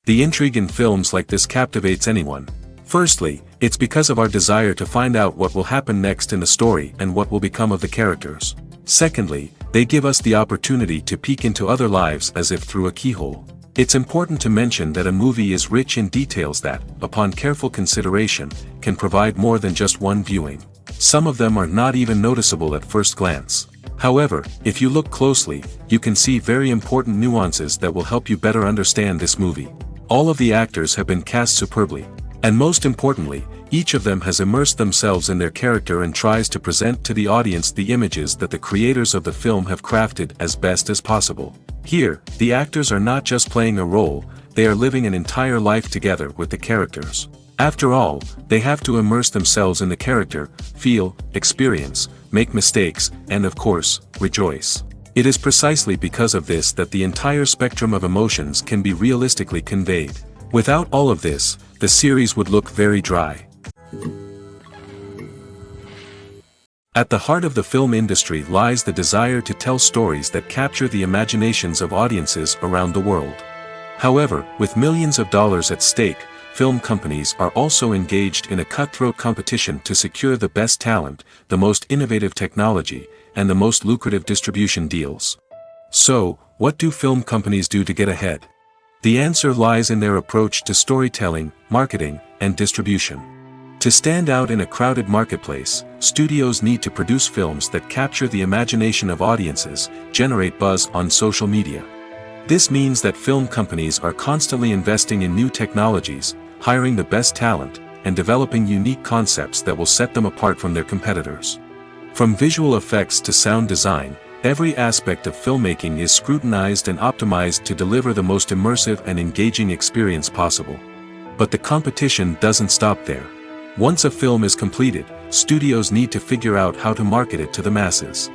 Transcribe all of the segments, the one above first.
The intrigue in films like this captivates anyone. Firstly, it's because of our desire to find out what will happen next in the story and what will become of the characters. Secondly, they give us the opportunity to peek into other lives as if through a keyhole. It's important to mention that a movie is rich in details that, upon careful consideration, can provide more than just one viewing. Some of them are not even noticeable at first glance. However, if you look closely, you can see very important nuances that will help you better understand this movie. All of the actors have been cast superbly. And most importantly, each of them has immersed themselves in their character and tries to present to the audience the images that the creators of the film have crafted as best as possible. Here, the actors are not just playing a role, they are living an entire life together with the characters. After all, they have to immerse themselves in the character, feel, experience, make mistakes, and of course, rejoice. It is precisely because of this that the entire spectrum of emotions can be realistically conveyed. Without all of this, the series would look very dry. At the heart of the film industry lies the desire to tell stories that capture the imaginations of audiences around the world. However, with millions of dollars at stake, film companies are also engaged in a cutthroat competition to secure the best talent, the most innovative technology, and the most lucrative distribution deals. So, what do film companies do to get ahead? The answer lies in their approach to storytelling, marketing, and distribution. To stand out in a crowded marketplace, studios need to produce films that capture the imagination of audiences, generate buzz on social media. This means that film companies are constantly investing in new technologies, hiring the best talent, and developing unique concepts that will set them apart from their competitors. From visual effects to sound design, every aspect of filmmaking is scrutinized and optimized to deliver the most immersive and engaging experience possible. But the competition doesn't stop there. Once a film is completed, studios need to figure out how to market it to the masses.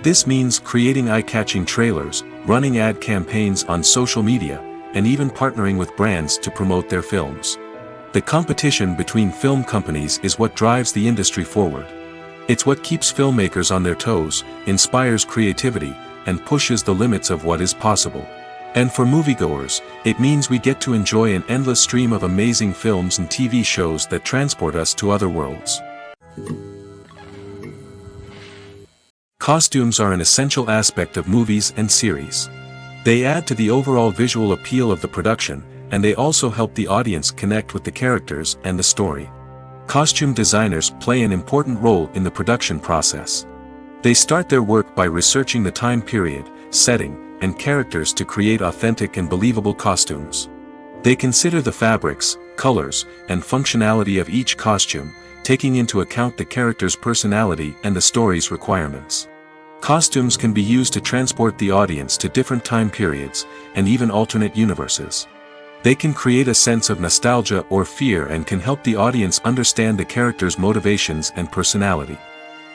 This means creating eye-catching trailers, running ad campaigns on social media, and even partnering with brands to promote their films. The competition between film companies is what drives the industry forward. It's what keeps filmmakers on their toes, inspires creativity, and pushes the limits of what is possible. And for moviegoers, it means we get to enjoy an endless stream of amazing films and TV shows that transport us to other worlds. Costumes are an essential aspect of movies and series. They add to the overall visual appeal of the production, and they also help the audience connect with the characters and the story. Costume designers play an important role in the production process. They start their work by researching the time period, setting, and characters to create authentic and believable costumes. They consider the fabrics, colors, and functionality of each costume, taking into account the character's personality and the story's requirements. Costumes can be used to transport the audience to different time periods, and even alternate universes. They can create a sense of nostalgia or fear and can help the audience understand the character's motivations and personality.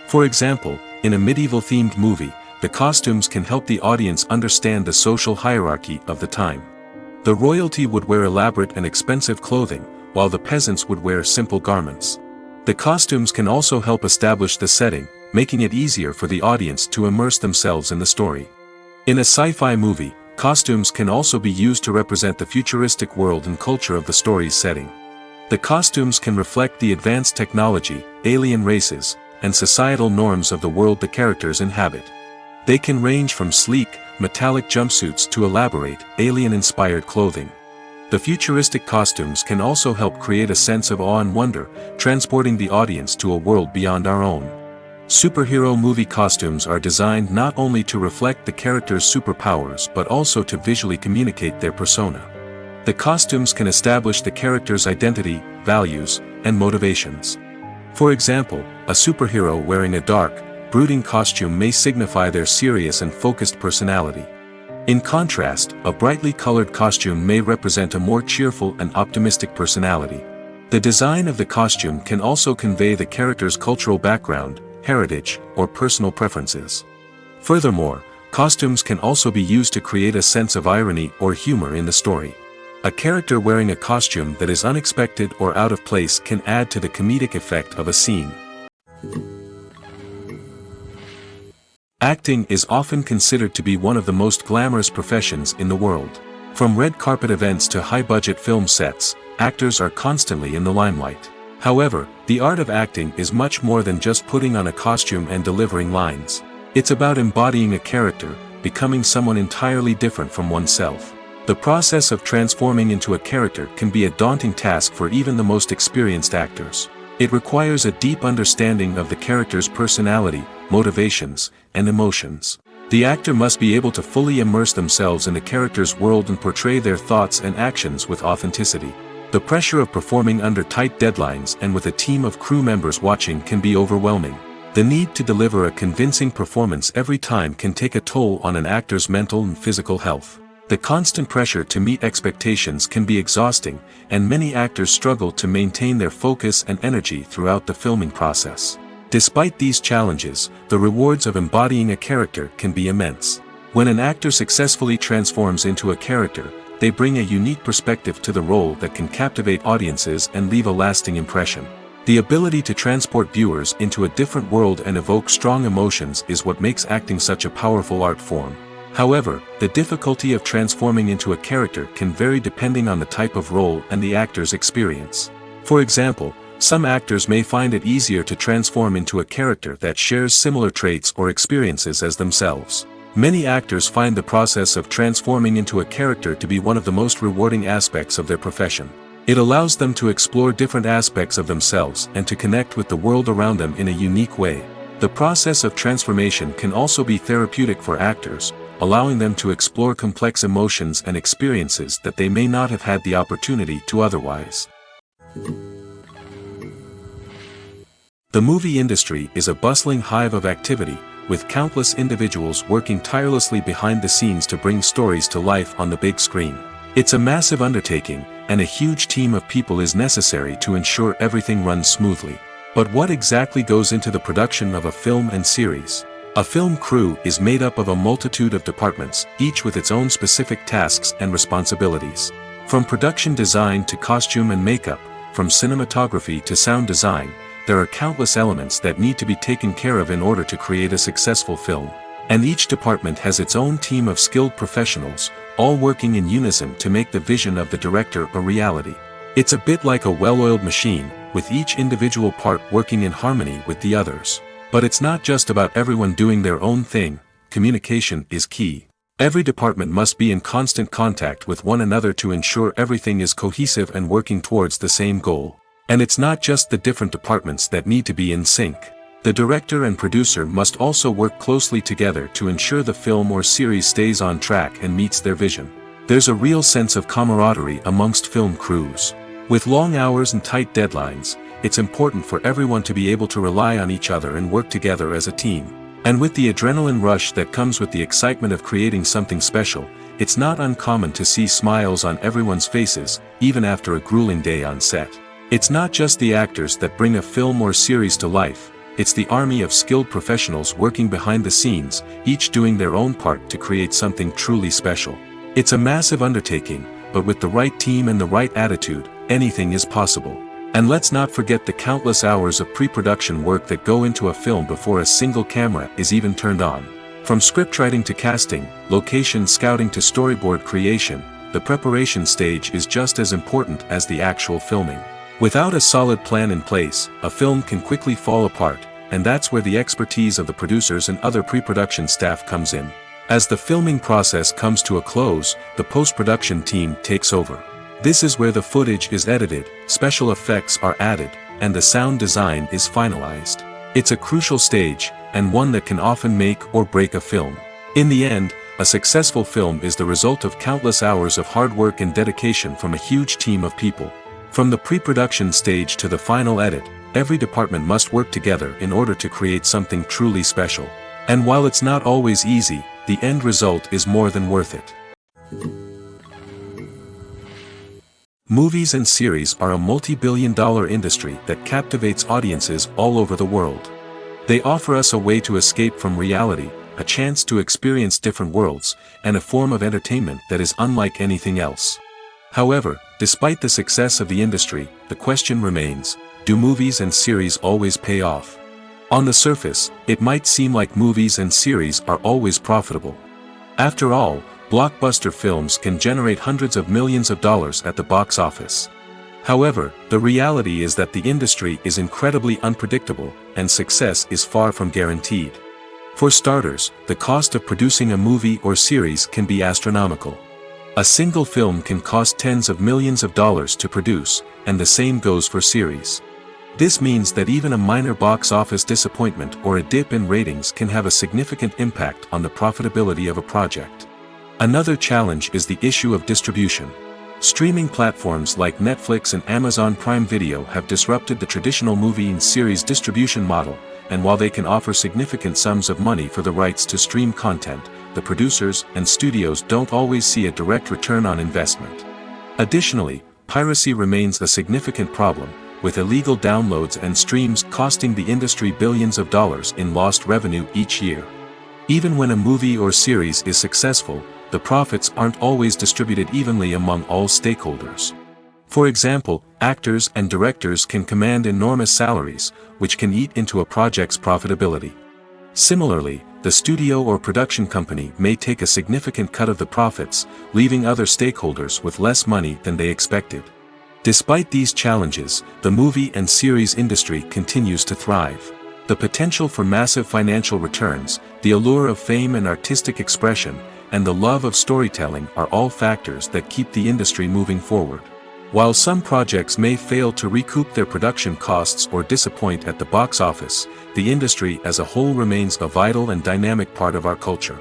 For example, in a medieval-themed movie, the costumes can help the audience understand the social hierarchy of the time. The royalty would wear elaborate and expensive clothing, while the peasants would wear simple garments. The costumes can also help establish the setting, making it easier for the audience to immerse themselves in the story. In a sci-fi movie, costumes can also be used to represent the futuristic world and culture of the story's setting. The costumes can reflect the advanced technology, alien races, and societal norms of the world the characters inhabit. They can range from sleek, metallic jumpsuits to elaborate, alien-inspired clothing. The futuristic costumes can also help create a sense of awe and wonder, transporting the audience to a world beyond our own. Superhero movie costumes are designed not only to reflect the character's superpowers but also to visually communicate their persona. The costumes can establish the character's identity, values, and motivations. For example, a superhero wearing a dark, brooding costume may signify their serious and focused personality. In contrast, a brightly colored costume may represent a more cheerful and optimistic personality. The design of the costume can also convey the character's cultural background, heritage, or personal preferences. Furthermore, costumes can also be used to create a sense of irony or humor in the story. A character wearing a costume that is unexpected or out of place can add to the comedic effect of a scene. Acting is often considered to be one of the most glamorous professions in the world. From red carpet events to high-budget film sets, actors are constantly in the limelight. However, the art of acting is much more than just putting on a costume and delivering lines. It's about embodying a character, becoming someone entirely different from oneself. The process of transforming into a character can be a daunting task for even the most experienced actors. It requires a deep understanding of the character's personality, motivations, and emotions. The actor must be able to fully immerse themselves in the character's world and portray their thoughts and actions with authenticity. The pressure of performing under tight deadlines and with a team of crew members watching can be overwhelming. The need to deliver a convincing performance every time can take a toll on an actor's mental and physical health. The constant pressure to meet expectations can be exhausting, and many actors struggle to maintain their focus and energy throughout the filming process. Despite these challenges, the rewards of embodying a character can be immense. When an actor successfully transforms into a character, they bring a unique perspective to the role that can captivate audiences and leave a lasting impression. The ability to transport viewers into a different world and evoke strong emotions is what makes acting such a powerful art form. However, the difficulty of transforming into a character can vary depending on the type of role and the actor's experience. For example, some actors may find it easier to transform into a character that shares similar traits or experiences as themselves. Many actors find the process of transforming into a character to be one of the most rewarding aspects of their profession. It allows them to explore different aspects of themselves and to connect with the world around them in a unique way. The process of transformation can also be therapeutic for actors, allowing them to explore complex emotions and experiences that they may not have had the opportunity to otherwise. The movie industry is a bustling hive of activity, with countless individuals working tirelessly behind the scenes to bring stories to life on the big screen. It's a massive undertaking, and a huge team of people is necessary to ensure everything runs smoothly. But what exactly goes into the production of a film and series? A film crew is made up of a multitude of departments, each with its own specific tasks and responsibilities. From production design to costume and makeup, from cinematography to sound design, there are countless elements that need to be taken care of in order to create a successful film. And each department has its own team of skilled professionals, all working in unison to make the vision of the director a reality. It's a bit like a well-oiled machine, with each individual part working in harmony with the others. But it's not just about everyone doing their own thing. Communication is key. Every department must be in constant contact with one another to ensure everything is cohesive and working towards the same goal. And it's not just the different departments that need to be in sync. The director and producer must also work closely together to ensure the film or series stays on track and meets their vision. There's a real sense of camaraderie amongst film crews. With long hours and tight deadlines, it's important for everyone to be able to rely on each other and work together as a team. And with the adrenaline rush that comes with the excitement of creating something special, it's not uncommon to see smiles on everyone's faces, even after a grueling day on set. It's not just the actors that bring a film or series to life, it's the army of skilled professionals working behind the scenes, each doing their own part to create something truly special. It's a massive undertaking, but with the right team and the right attitude, anything is possible. And let's not forget the countless hours of pre-production work that go into a film before a single camera is even turned on. From scriptwriting to casting, location scouting to storyboard creation, the preparation stage is just as important as the actual filming. Without a solid plan in place, a film can quickly fall apart, and that's where the expertise of the producers and other pre-production staff comes in. As the filming process comes to a close, the post-production team takes over. This is where the footage is edited, special effects are added, and the sound design is finalized. It's a crucial stage, and one that can often make or break a film. In the end, a successful film is the result of countless hours of hard work and dedication from a huge team of people. From the pre-production stage to the final edit, every department must work together in order to create something truly special. And while it's not always easy, the end result is more than worth it. Movies and series are a multi-billion-dollar industry that captivates audiences all over the world. They offer us a way to escape from reality, a chance to experience different worlds, and a form of entertainment that is unlike anything else. However, despite the success of the industry, the question remains, do movies and series always pay off? On the surface, it might seem like movies and series are always profitable. After all, blockbuster films can generate hundreds of millions of dollars at the box office. However, the reality is that the industry is incredibly unpredictable, and success is far from guaranteed. For starters, the cost of producing a movie or series can be astronomical. A single film can cost tens of millions of dollars to produce, and the same goes for series. This means that even a minor box office disappointment or a dip in ratings can have a significant impact on the profitability of a project. Another challenge is the issue of distribution. Streaming platforms like Netflix and Amazon Prime Video have disrupted the traditional movie and series distribution model, and while they can offer significant sums of money for the rights to stream content, the producers and studios don't always see a direct return on investment. Additionally, piracy remains a significant problem, with illegal downloads and streams costing the industry billions of dollars in lost revenue each year. Even when a movie or series is successful, the profits aren't always distributed evenly among all stakeholders. For example, actors and directors can command enormous salaries, which can eat into a project's profitability. Similarly, the studio or production company may take a significant cut of the profits, leaving other stakeholders with less money than they expected. Despite these challenges, the movie and series industry continues to thrive. The potential for massive financial returns, the allure of fame and artistic expression, and the love of storytelling are all factors that keep the industry moving forward. While some projects may fail to recoup their production costs or disappoint at the box office, the industry as a whole remains a vital and dynamic part of our culture.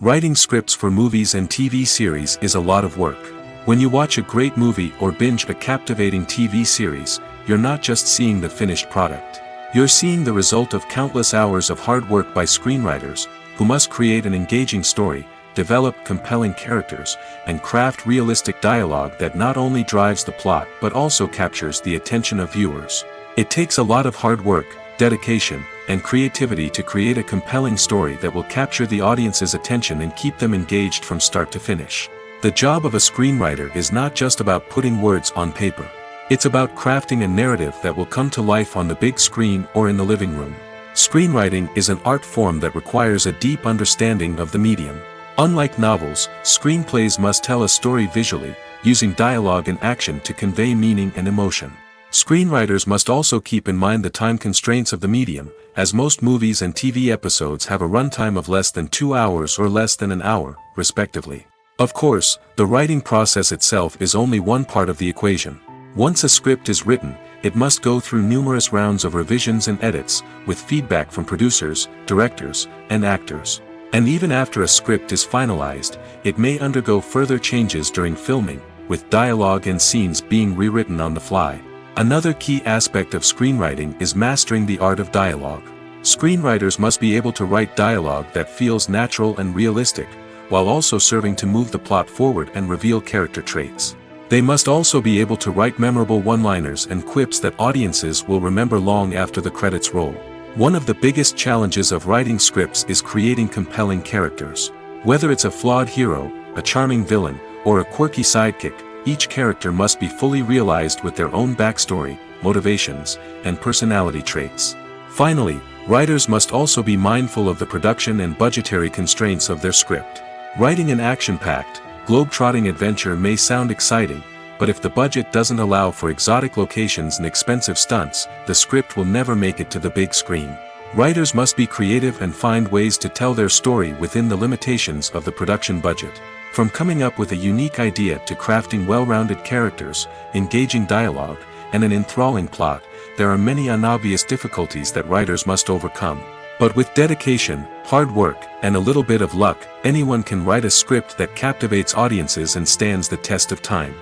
Writing scripts for movies and TV series is a lot of work. When you watch a great movie or binge a captivating TV series, you're not just seeing the finished product. You're seeing the result of countless hours of hard work by screenwriters, who must create an engaging story, develop compelling characters, and craft realistic dialogue that not only drives the plot but also captures the attention of viewers. It takes a lot of hard work, dedication, and creativity to create a compelling story that will capture the audience's attention and keep them engaged from start to finish. The job of a screenwriter is not just about putting words on paper. It's about crafting a narrative that will come to life on the big screen or in the living room. Screenwriting is an art form that requires a deep understanding of the medium. Unlike novels, screenplays must tell a story visually, using dialogue and action to convey meaning and emotion. Screenwriters must also keep in mind the time constraints of the medium, as most movies and TV episodes have a runtime of less than 2 hours or less than an hour, respectively. Of course, the writing process itself is only one part of the equation. Once a script is written, it must go through numerous rounds of revisions and edits, with feedback from producers, directors, and actors. And even after a script is finalized, it may undergo further changes during filming, with dialogue and scenes being rewritten on the fly. Another key aspect of screenwriting is mastering the art of dialogue. Screenwriters must be able to write dialogue that feels natural and realistic, while also serving to move the plot forward and reveal character traits. They must also be able to write memorable one-liners and quips that audiences will remember long after the credits roll. One of the biggest challenges of writing scripts is creating compelling characters. Whether it's a flawed hero, a charming villain, or a quirky sidekick, each character must be fully realized with their own backstory, motivations, and personality traits. Finally, writers must also be mindful of the production and budgetary constraints of their script. Writing an action-packed, globe-trotting adventure may sound exciting, but if the budget doesn't allow for exotic locations and expensive stunts, the script will never make it to the big screen. Writers must be creative and find ways to tell their story within the limitations of the production budget. From coming up with a unique idea to crafting well-rounded characters, engaging dialogue, and an enthralling plot, there are many unobvious difficulties that writers must overcome. But with dedication, hard work, and a little bit of luck, anyone can write a script that captivates audiences and stands the test of time.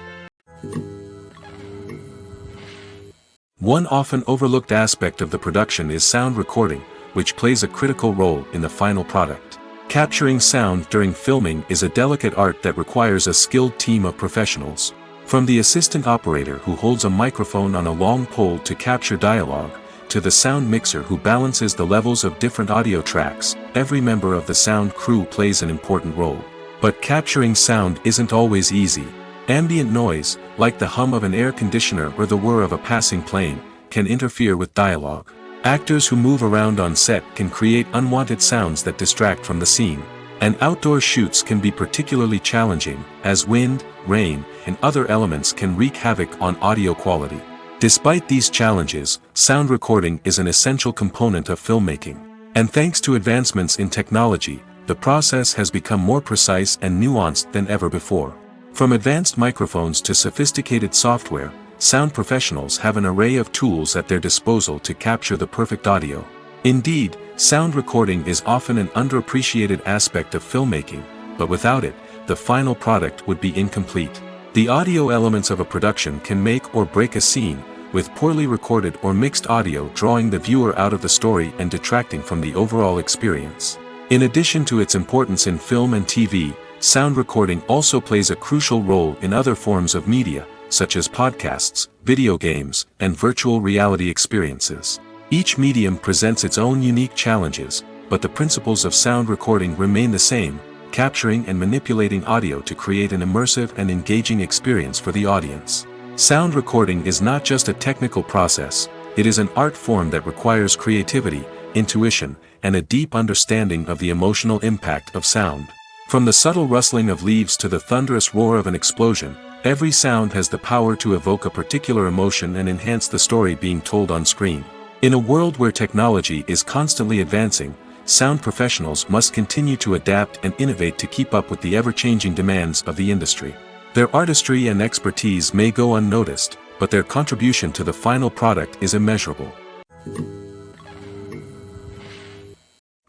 One often overlooked aspect of the production is sound recording, which plays a critical role in the final product. Capturing sound during filming is a delicate art that requires a skilled team of professionals. From the assistant operator who holds a microphone on a long pole to capture dialogue, to the sound mixer who balances the levels of different audio tracks, every member of the sound crew plays an important role. But capturing sound isn't always easy. Ambient noise, like the hum of an air conditioner or the whir of a passing plane, can interfere with dialogue. Actors who move around on set can create unwanted sounds that distract from the scene. And outdoor shoots can be particularly challenging, as wind, rain, and other elements can wreak havoc on audio quality. Despite these challenges, sound recording is an essential component of filmmaking. And thanks to advancements in technology, the process has become more precise and nuanced than ever before. From advanced microphones to sophisticated software, sound professionals have an array of tools at their disposal to capture the perfect audio. Indeed, sound recording is often an underappreciated aspect of filmmaking, but without it, the final product would be incomplete. The audio elements of a production can make or break a scene, with poorly recorded or mixed audio drawing the viewer out of the story and detracting from the overall experience. In addition to its importance in film and TV, sound recording also plays a crucial role in other forms of media, such as podcasts, video games, and virtual reality experiences. Each medium presents its own unique challenges, but the principles of sound recording remain the same, capturing and manipulating audio to create an immersive and engaging experience for the audience. Sound recording is not just a technical process, it is an art form that requires creativity, intuition, and a deep understanding of the emotional impact of sound. From the subtle rustling of leaves to the thunderous roar of an explosion, every sound has the power to evoke a particular emotion and enhance the story being told on screen. In a world where technology is constantly advancing, sound professionals must continue to adapt and innovate to keep up with the ever-changing demands of the industry. Their artistry and expertise may go unnoticed, but their contribution to the final product is immeasurable.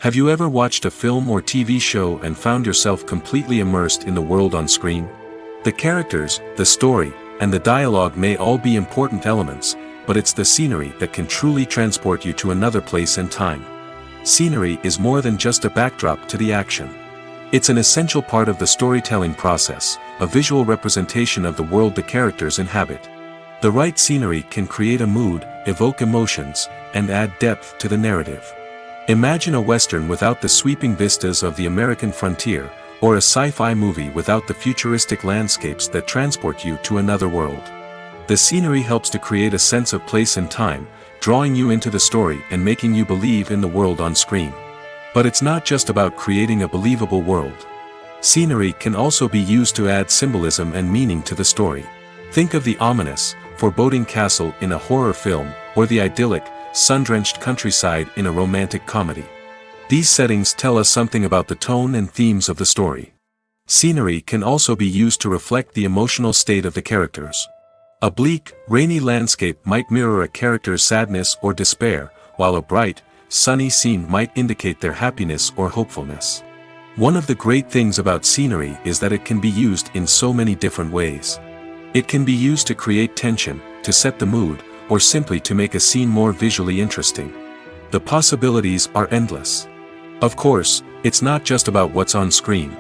Have you ever watched a film or TV show and found yourself completely immersed in the world on screen? The characters, the story, and the dialogue may all be important elements, but it's the scenery that can truly transport you to another place and time. Scenery is more than just a backdrop to the action. It's an essential part of the storytelling process, a visual representation of the world the characters inhabit. The right scenery can create a mood, evoke emotions, and add depth to the narrative. Imagine a Western without the sweeping vistas of the American frontier, or a sci-fi movie without the futuristic landscapes that transport you to another world. The scenery helps to create a sense of place and time, drawing you into the story and making you believe in the world on screen. But it's not just about creating a believable world. Scenery can also be used to add symbolism and meaning to the story. Think of the ominous, foreboding castle in a horror film, or the idyllic, sun-drenched countryside in a romantic comedy. These settings tell us something about the tone and themes of the story. Scenery can also be used to reflect the emotional state of the characters. A bleak, rainy landscape might mirror a character's sadness or despair, while a bright, sunny scene might indicate their happiness or hopefulness. One of the great things about scenery is that it can be used in so many different ways. It can be used to create tension, to set the mood, or simply to make a scene more visually interesting. The possibilities are endless. Of course, it's not just about what's on screen.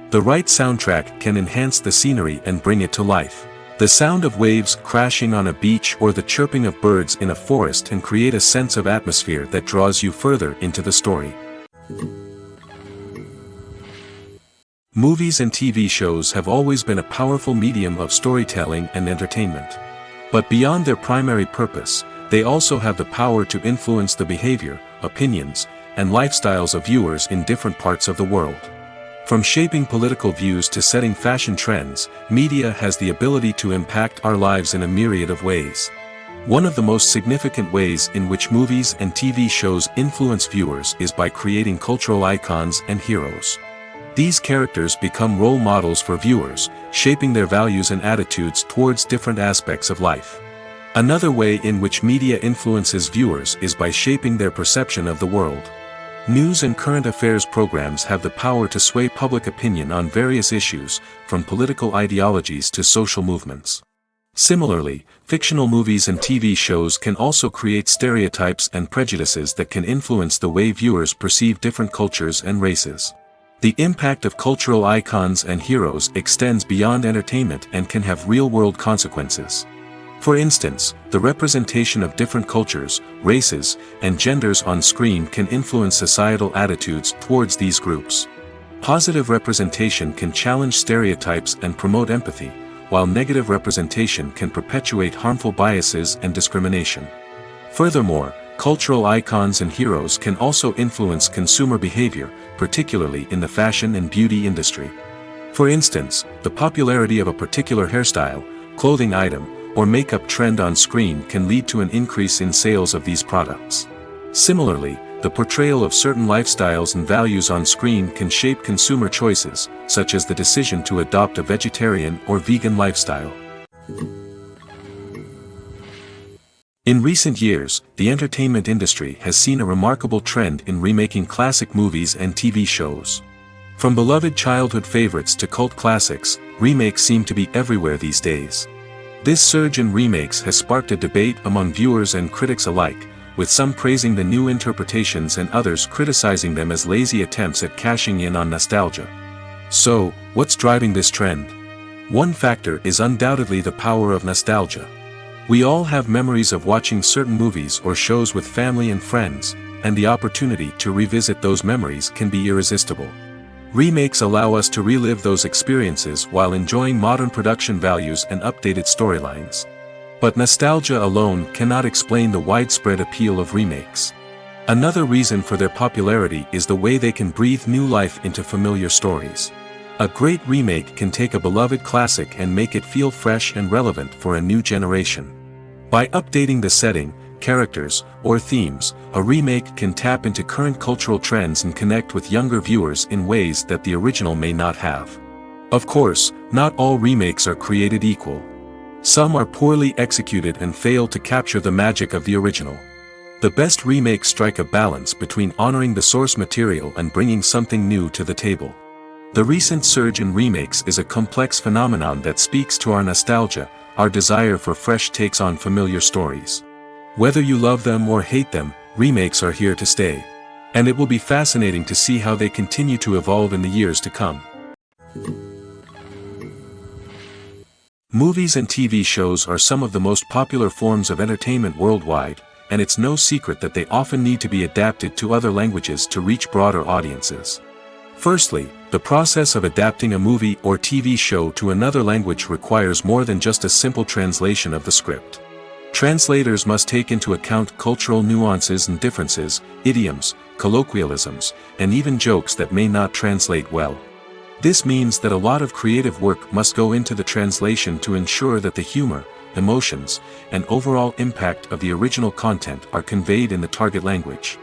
The right soundtrack can enhance the scenery and bring it to life. The sound of waves crashing on a beach or the chirping of birds in a forest can create a sense of atmosphere that draws you further into the story. Movies and TV shows have always been a powerful medium of storytelling and entertainment. But beyond their primary purpose, they also have the power to influence the behavior, opinions, and lifestyles of viewers in different parts of the world. From shaping political views to setting fashion trends, media has the ability to impact our lives in a myriad of ways. One of the most significant ways in which movies and TV shows influence viewers is by creating cultural icons and heroes. These characters become role models for viewers, shaping their values and attitudes towards different aspects of life. Another way in which media influences viewers is by shaping their perception of the world. News and current affairs programs have the power to sway public opinion on various issues, from political ideologies to social movements. Similarly, fictional movies and TV shows can also create stereotypes and prejudices that can influence the way viewers perceive different cultures and races. The impact of cultural icons and heroes extends beyond entertainment and can have real-world consequences. For instance, the representation of different cultures, races, and genders on screen can influence societal attitudes towards these groups. Positive representation can challenge stereotypes and promote empathy, while negative representation can perpetuate harmful biases and discrimination. Furthermore, Cultural icons and heroes can also influence consumer behavior, particularly in the fashion and beauty industry. For instance, the popularity of a particular hairstyle, clothing item, or makeup trend on screen can lead to an increase in sales of these products. Similarly, the portrayal of certain lifestyles and values on screen can shape consumer choices, such as the decision to adopt a vegetarian or vegan lifestyle. In recent years, the entertainment industry has seen a remarkable trend in remaking classic movies and TV shows. From beloved childhood favorites to cult classics, remakes seem to be everywhere these days. This surge in remakes has sparked a debate among viewers and critics alike, with some praising the new interpretations and others criticizing them as lazy attempts at cashing in on nostalgia. So, what's driving this trend? One factor is undoubtedly the power of nostalgia. We all have memories of watching certain movies or shows with family and friends, and the opportunity to revisit those memories can be irresistible. Remakes allow us to relive those experiences while enjoying modern production values and updated storylines. But nostalgia alone cannot explain the widespread appeal of remakes. Another reason for their popularity is the way they can breathe new life into familiar stories. A great remake can take a beloved classic and make it feel fresh and relevant for a new generation. By updating the setting, characters, or themes, a remake can tap into current cultural trends and connect with younger viewers in ways that the original may not have. Of course, not all remakes are created equal. Some are poorly executed and fail to capture the magic of the original. The best remakes strike a balance between honoring the source material and bringing something new to the table. The recent surge in remakes is a complex phenomenon that speaks to our nostalgia, our desire for fresh takes on familiar stories. Whether you love them or hate them, remakes are here to stay. And it will be fascinating to see how they continue to evolve in the years to come. Movies and TV shows are some of the most popular forms of entertainment worldwide, and it's no secret that they often need to be adapted to other languages to reach broader audiences. Firstly, the process of adapting a movie or TV show to another language requires more than just a simple translation of the script. Translators must take into account cultural nuances and differences, idioms, colloquialisms, and even jokes that may not translate well. This means that a lot of creative work must go into the translation to ensure that the humor, emotions, and overall impact of the original content are conveyed in the target language.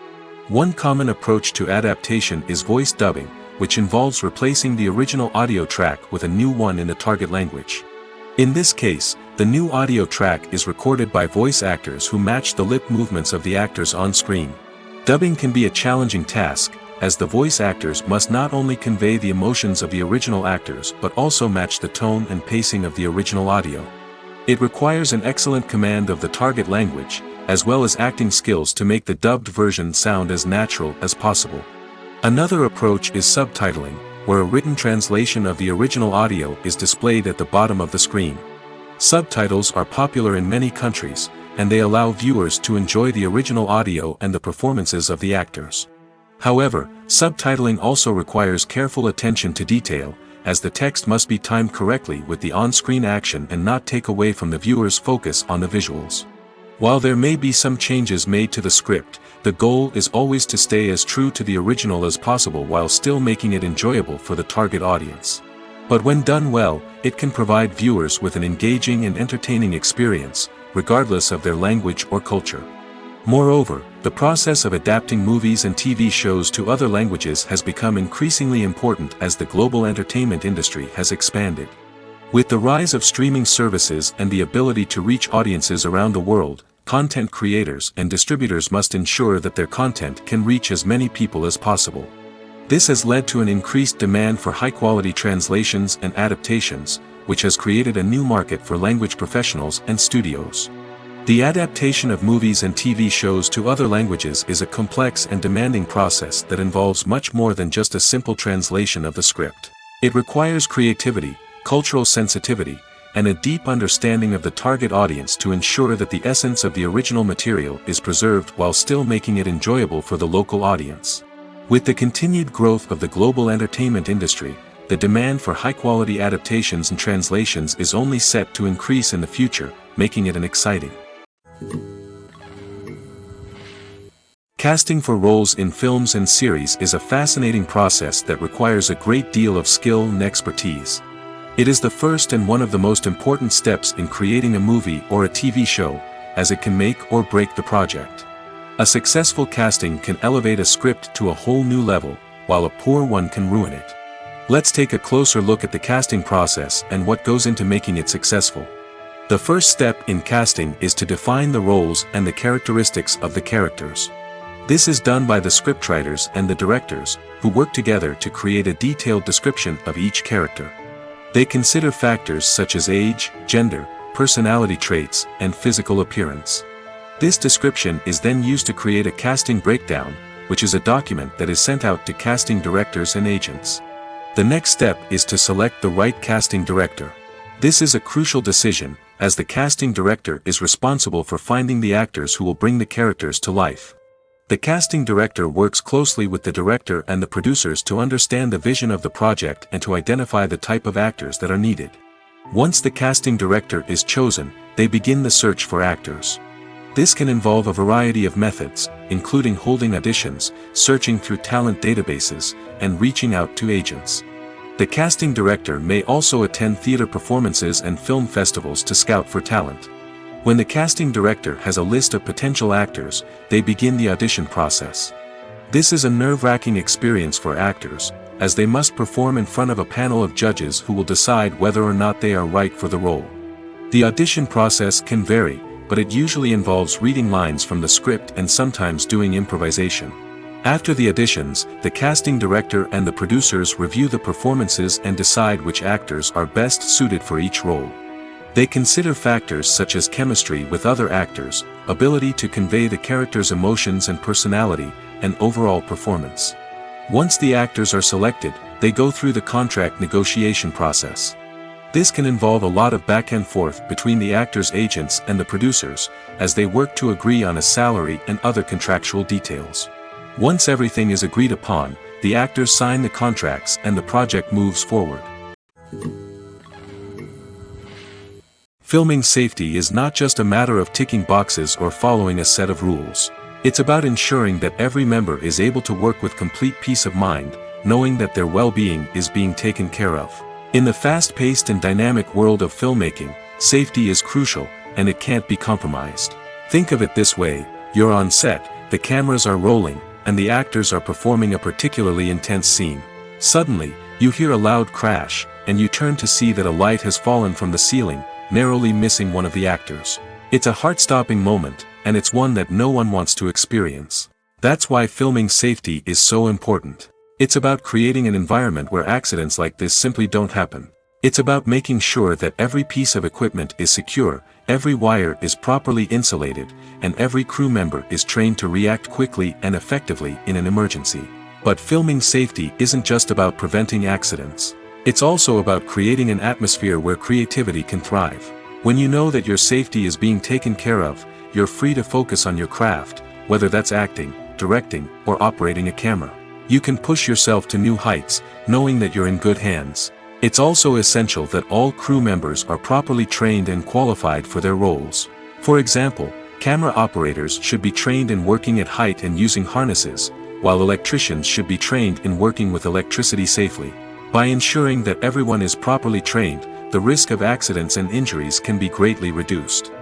One common approach to adaptation is voice dubbing, which involves replacing the original audio track with a new one in the target language. In this case, the new audio track is recorded by voice actors who match the lip movements of the actors on screen. Dubbing can be a challenging task, as the voice actors must not only convey the emotions of the original actors but also match the tone and pacing of the original audio. It requires an excellent command of the target language, as well as acting skills to make the dubbed version sound as natural as possible. Another approach is subtitling, where a written translation of the original audio is displayed at the bottom of the screen. Subtitles are popular in many countries, and they allow viewers to enjoy the original audio and the performances of the actors. However, subtitling also requires careful attention to detail, as the text must be timed correctly with the on-screen action and not take away from the viewer's focus on the visuals. While there may be some changes made to the script, the goal is always to stay as true to the original as possible while still making it enjoyable for the target audience. But when done well, it can provide viewers with an engaging and entertaining experience, regardless of their language or culture. Moreover, the process of adapting movies and TV shows to other languages has become increasingly important as the global entertainment industry has expanded. With the rise of streaming services and the ability to reach audiences around the world, content creators and distributors must ensure that their content can reach as many people as possible. This has led to an increased demand for high-quality translations and adaptations, which has created a new market for language professionals and studios. The adaptation of movies and TV shows to other languages is a complex and demanding process that involves much more than just a simple translation of the script. It requires creativity, cultural sensitivity, and a deep understanding of the target audience to ensure that the essence of the original material is preserved while still making it enjoyable for the local audience. With the continued growth of the global entertainment industry, the demand for high-quality adaptations and translations is only set to increase in the future, making it an exciting Casting for roles in films and series is a fascinating process that requires a great deal of skill and expertise. It is the first and one of the most important steps in creating a movie or a TV show, as it can make or break the project. A successful casting can elevate a script to a whole new level, while a poor one can ruin it. Let's take a closer look at the casting process and what goes into making it successful. The first step in casting is to define the roles and the characteristics of the characters. This is done by the scriptwriters and the directors, who work together to create a detailed description of each character. They consider factors such as age, gender, personality traits, and physical appearance. This description is then used to create a casting breakdown, which is a document that is sent out to casting directors and agents. The next step is to select the right casting director. This is a crucial decision, as the casting director is responsible for finding the actors who will bring the characters to life. The casting director works closely with the director and the producers to understand the vision of the project and to identify the type of actors that are needed. Once the casting director is chosen, they begin the search for actors. This can involve a variety of methods, including holding auditions, searching through talent databases, and reaching out to agents. The casting director may also attend theater performances and film festivals to scout for talent. When the casting director has a list of potential actors, they begin the audition process. This is a nerve-wracking experience for actors, as they must perform in front of a panel of judges who will decide whether or not they are right for the role. The audition process can vary, but it usually involves reading lines from the script and sometimes doing improvisation. After the auditions, the casting director and the producers review the performances and decide which actors are best suited for each role. They consider factors such as chemistry with other actors, ability to convey the character's emotions and personality, and overall performance. Once the actors are selected, they go through the contract negotiation process. This can involve a lot of back and forth between the actors' agents and the producers, as they work to agree on a salary and other contractual details. Once everything is agreed upon, the actors sign the contracts and the project moves forward. Filming safety is not just a matter of ticking boxes or following a set of rules. It's about ensuring that every member is able to work with complete peace of mind, knowing that their well-being is being taken care of. In the fast-paced and dynamic world of filmmaking, safety is crucial, and it can't be compromised. Think of it this way: you're on set, the cameras are rolling, and the actors are performing a particularly intense scene. Suddenly, you hear a loud crash, and you turn to see that a light has fallen from the ceiling, narrowly missing one of the actors. It's a heart-stopping moment, and it's one that no one wants to experience. That's why filming safety is so important. It's about creating an environment where accidents like this simply don't happen. It's about making sure that every piece of equipment is secure, every wire is properly insulated, and every crew member is trained to react quickly and effectively in an emergency. But filming safety isn't just about preventing accidents. It's also about creating an atmosphere where creativity can thrive. When you know that your safety is being taken care of, you're free to focus on your craft, whether that's acting, directing, or operating a camera. You can push yourself to new heights, knowing that you're in good hands. It's also essential that all crew members are properly trained and qualified for their roles. For example, camera operators should be trained in working at height and using harnesses, while electricians should be trained in working with electricity safely. By ensuring that everyone is properly trained, the risk of accidents and injuries can be greatly reduced.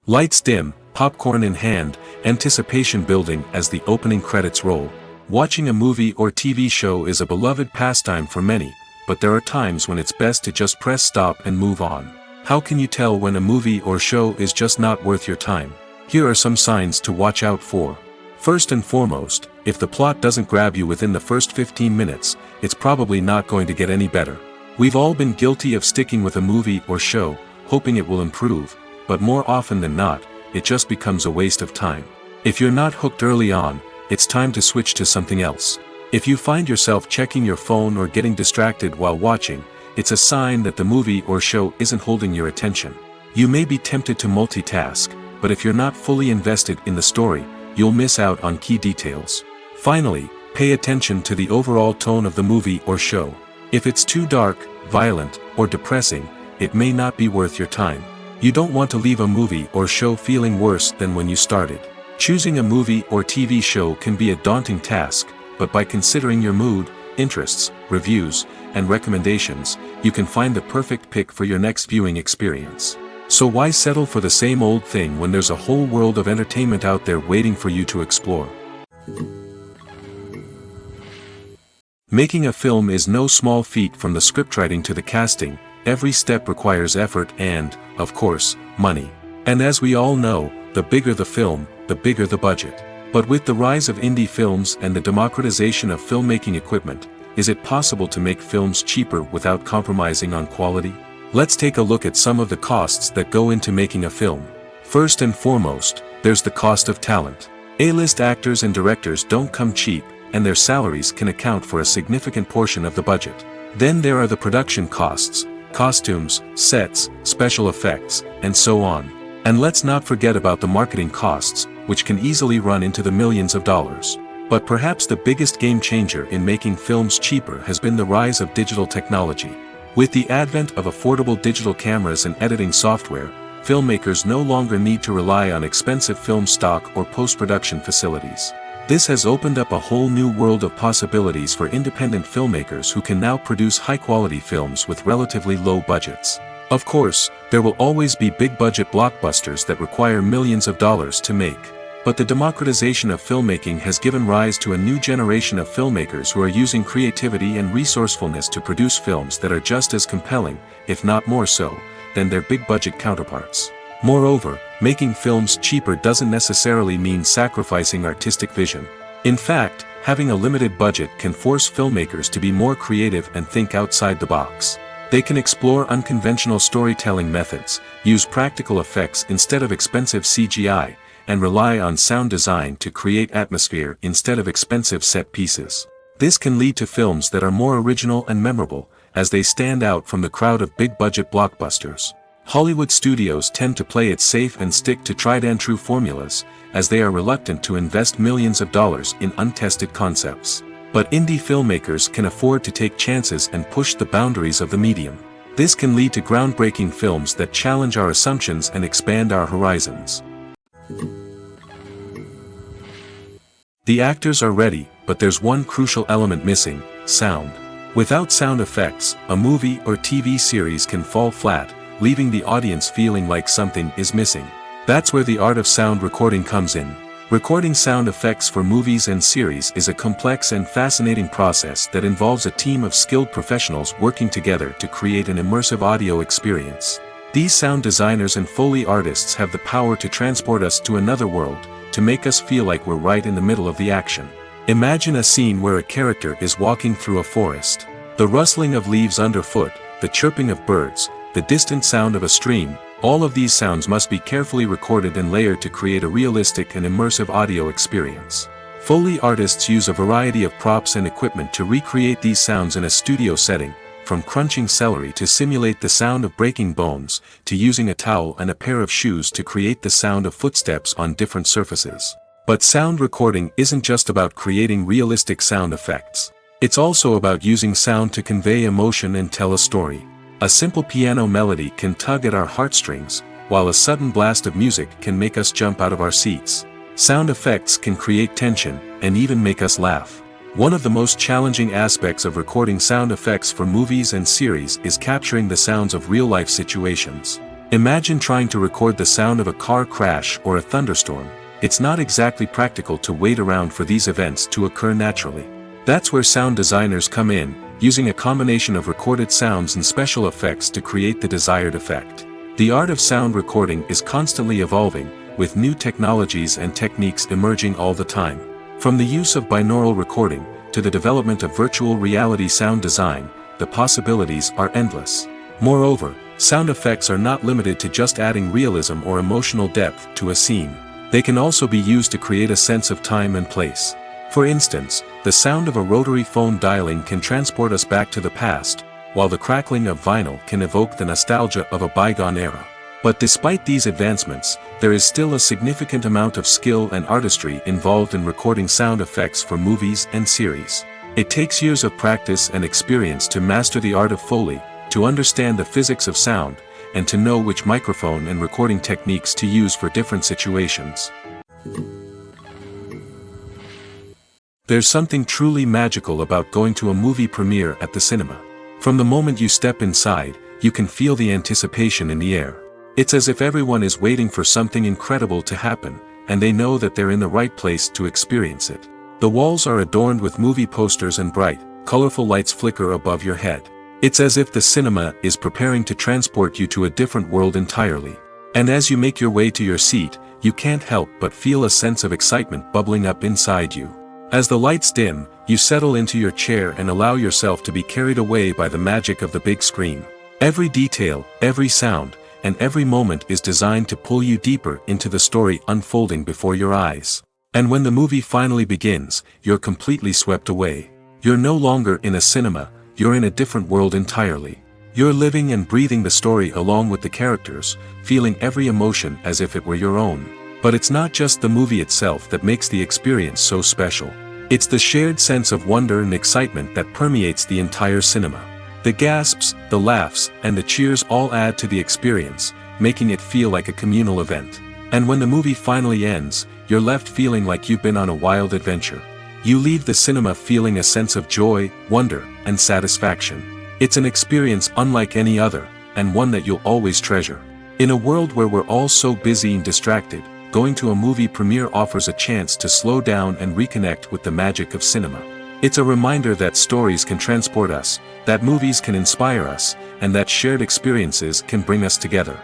Lights dim, popcorn in hand, anticipation building as the opening credits roll. Watching a movie or TV show is a beloved pastime for many, but there are times when it's best to just press stop and move on. How can you tell when a movie or show is just not worth your time? Here are some signs to watch out for. First and foremost, if the plot doesn't grab you within the first 15 minutes, it's probably not going to get any better. We've all been guilty of sticking with a movie or show, hoping it will improve, but more often than not, it just becomes a waste of time. If you're not hooked early on, it's time to switch to something else. If you find yourself checking your phone or getting distracted while watching, it's a sign that the movie or show isn't holding your attention. You may be tempted to multitask, but if you're not fully invested in the story, you'll miss out on key details. Finally, pay attention to the overall tone of the movie or show. If it's too dark, violent, or depressing, it may not be worth your time. You don't want to leave a movie or show feeling worse than when you started. Choosing a movie or TV show can be a daunting task, but by considering your mood, interests, reviews, and recommendations, you can find the perfect pick for your next viewing experience. So why settle for the same old thing when there's a whole world of entertainment out there waiting for you to explore? Making a film is no small feat. From the scriptwriting to the casting, every step requires effort and, of course, money. And as we all know, the bigger the film, the bigger the budget. But with the rise of indie films and the democratization of filmmaking equipment, is it possible to make films cheaper without compromising on quality? Let's take a look at some of the costs that go into making a film. First and foremost, there's the cost of talent. A-list actors and directors don't come cheap, and their salaries can account for a significant portion of the budget. Then there are the production costs, costumes, sets, special effects, and so on. And let's not forget about the marketing costs, which can easily run into the millions of dollars. But perhaps the biggest game changer in making films cheaper has been the rise of digital technology. With the advent of affordable digital cameras and editing software, filmmakers no longer need to rely on expensive film stock or post-production facilities. This has opened up a whole new world of possibilities for independent filmmakers who can now produce high-quality films with relatively low budgets. Of course, there will always be big-budget blockbusters that require millions of dollars to make. But the democratization of filmmaking has given rise to a new generation of filmmakers who are using creativity and resourcefulness to produce films that are just as compelling, if not more so, than their big-budget counterparts. Moreover, making films cheaper doesn't necessarily mean sacrificing artistic vision. In fact, having a limited budget can force filmmakers to be more creative and think outside the box. They can explore unconventional storytelling methods, use practical effects instead of expensive CGI, and rely on sound design to create atmosphere instead of expensive set pieces. This can lead to films that are more original and memorable, as they stand out from the crowd of big-budget blockbusters. Hollywood studios tend to play it safe and stick to tried-and-true formulas, as they are reluctant to invest millions of dollars in untested concepts. But indie filmmakers can afford to take chances and push the boundaries of the medium. This can lead to groundbreaking films that challenge our assumptions and expand our horizons. The actors are ready, but there's one crucial element missing: sound. Without sound effects, a movie or TV series can fall flat, leaving the audience feeling like something is missing. That's where the art of sound recording comes in. Recording sound effects for movies and series is a complex and fascinating process that involves a team of skilled professionals working together to create an immersive audio experience. These sound designers and Foley artists have the power to transport us to another world, to make us feel like we're right in the middle of the action. Imagine a scene where a character is walking through a forest. The rustling of leaves underfoot, the chirping of birds, the distant sound of a stream, all of these sounds must be carefully recorded and layered to create a realistic and immersive audio experience. Foley artists use a variety of props and equipment to recreate these sounds in a studio setting, from crunching celery to simulate the sound of breaking bones, to using a towel and a pair of shoes to create the sound of footsteps on different surfaces. But sound recording isn't just about creating realistic sound effects. It's also about using sound to convey emotion and tell a story. A simple piano melody can tug at our heartstrings, while a sudden blast of music can make us jump out of our seats. Sound effects can create tension, and even make us laugh. One of the most challenging aspects of recording sound effects for movies and series is capturing the sounds of real-life situations. Imagine trying to record the sound of a car crash or a thunderstorm. It's not exactly practical to wait around for these events to occur naturally. That's where sound designers come in, using a combination of recorded sounds and special effects to create the desired effect. The art of sound recording is constantly evolving, with new technologies and techniques emerging all the time. From the use of binaural recording, to the development of virtual reality sound design, the possibilities are endless. Moreover, sound effects are not limited to just adding realism or emotional depth to a scene. They can also be used to create a sense of time and place. For instance, the sound of a rotary phone dialing can transport us back to the past, while the crackling of vinyl can evoke the nostalgia of a bygone era. But despite these advancements, there is still a significant amount of skill and artistry involved in recording sound effects for movies and series. It takes years of practice and experience to master the art of Foley, to understand the physics of sound, and to know which microphone and recording techniques to use for different situations. There's something truly magical about going to a movie premiere at the cinema. From the moment you step inside, you can feel the anticipation in the air. It's as if everyone is waiting for something incredible to happen, and they know that they're in the right place to experience it. The walls are adorned with movie posters and bright, colorful lights flicker above your head. It's as if the cinema is preparing to transport you to a different world entirely. And as you make your way to your seat, you can't help but feel a sense of excitement bubbling up inside you. As the lights dim, you settle into your chair and allow yourself to be carried away by the magic of the big screen. Every detail, every sound, and every moment is designed to pull you deeper into the story unfolding before your eyes. And when the movie finally begins, you're completely swept away. You're no longer in a cinema, you're in a different world entirely. You're living and breathing the story along with the characters, feeling every emotion as if it were your own. But it's not just the movie itself that makes the experience so special. It's the shared sense of wonder and excitement that permeates the entire cinema. The gasps, the laughs, and the cheers all add to the experience, making it feel like a communal event. And when the movie finally ends, you're left feeling like you've been on a wild adventure. You leave the cinema feeling a sense of joy, wonder, and satisfaction. It's an experience unlike any other, and one that you'll always treasure. In a world where we're all so busy and distracted, going to a movie premiere offers a chance to slow down and reconnect with the magic of cinema. It's a reminder that stories can transport us, that movies can inspire us, and that shared experiences can bring us together.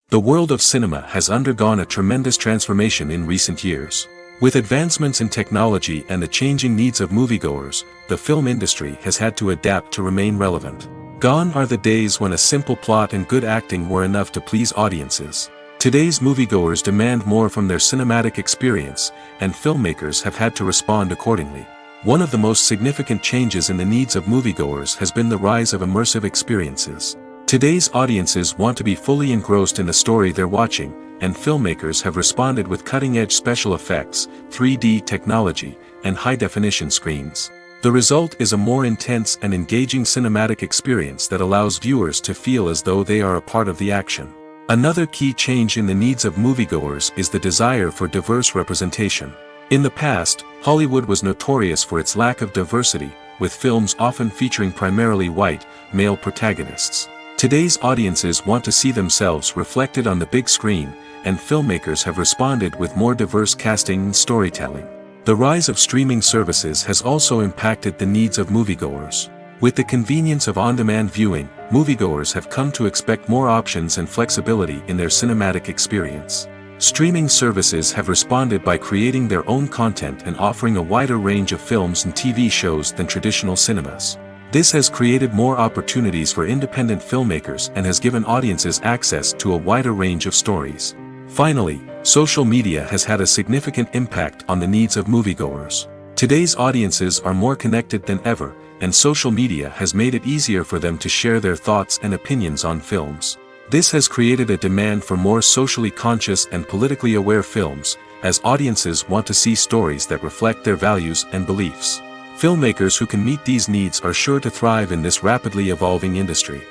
The world of cinema has undergone a tremendous transformation in recent years. With advancements in technology and the changing needs of moviegoers, the film industry has had to adapt to remain relevant. Gone are the days when a simple plot and good acting were enough to please audiences. Today's moviegoers demand more from their cinematic experience, and filmmakers have had to respond accordingly. One of the most significant changes in the needs of moviegoers has been the rise of immersive experiences. Today's audiences want to be fully engrossed in the story they're watching, and filmmakers have responded with cutting-edge special effects, 3D technology, and high-definition screens. The result is a more intense and engaging cinematic experience that allows viewers to feel as though they are a part of the action. Another key change in the needs of moviegoers is the desire for diverse representation. In the past, Hollywood was notorious for its lack of diversity, with films often featuring primarily white, male protagonists. Today's audiences want to see themselves reflected on the big screen, and filmmakers have responded with more diverse casting and storytelling. The rise of streaming services has also impacted the needs of moviegoers. With the convenience of on-demand viewing, moviegoers have come to expect more options and flexibility in their cinematic experience. Streaming services have responded by creating their own content and offering a wider range of films and TV shows than traditional cinemas. This has created more opportunities for independent filmmakers and has given audiences access to a wider range of stories. Finally, social media has had a significant impact on the needs of moviegoers. Today's audiences are more connected than ever, and social media has made it easier for them to share their thoughts and opinions on films. This has created a demand for more socially conscious and politically aware films, as audiences want to see stories that reflect their values and beliefs. Filmmakers who can meet these needs are sure to thrive in this rapidly evolving industry.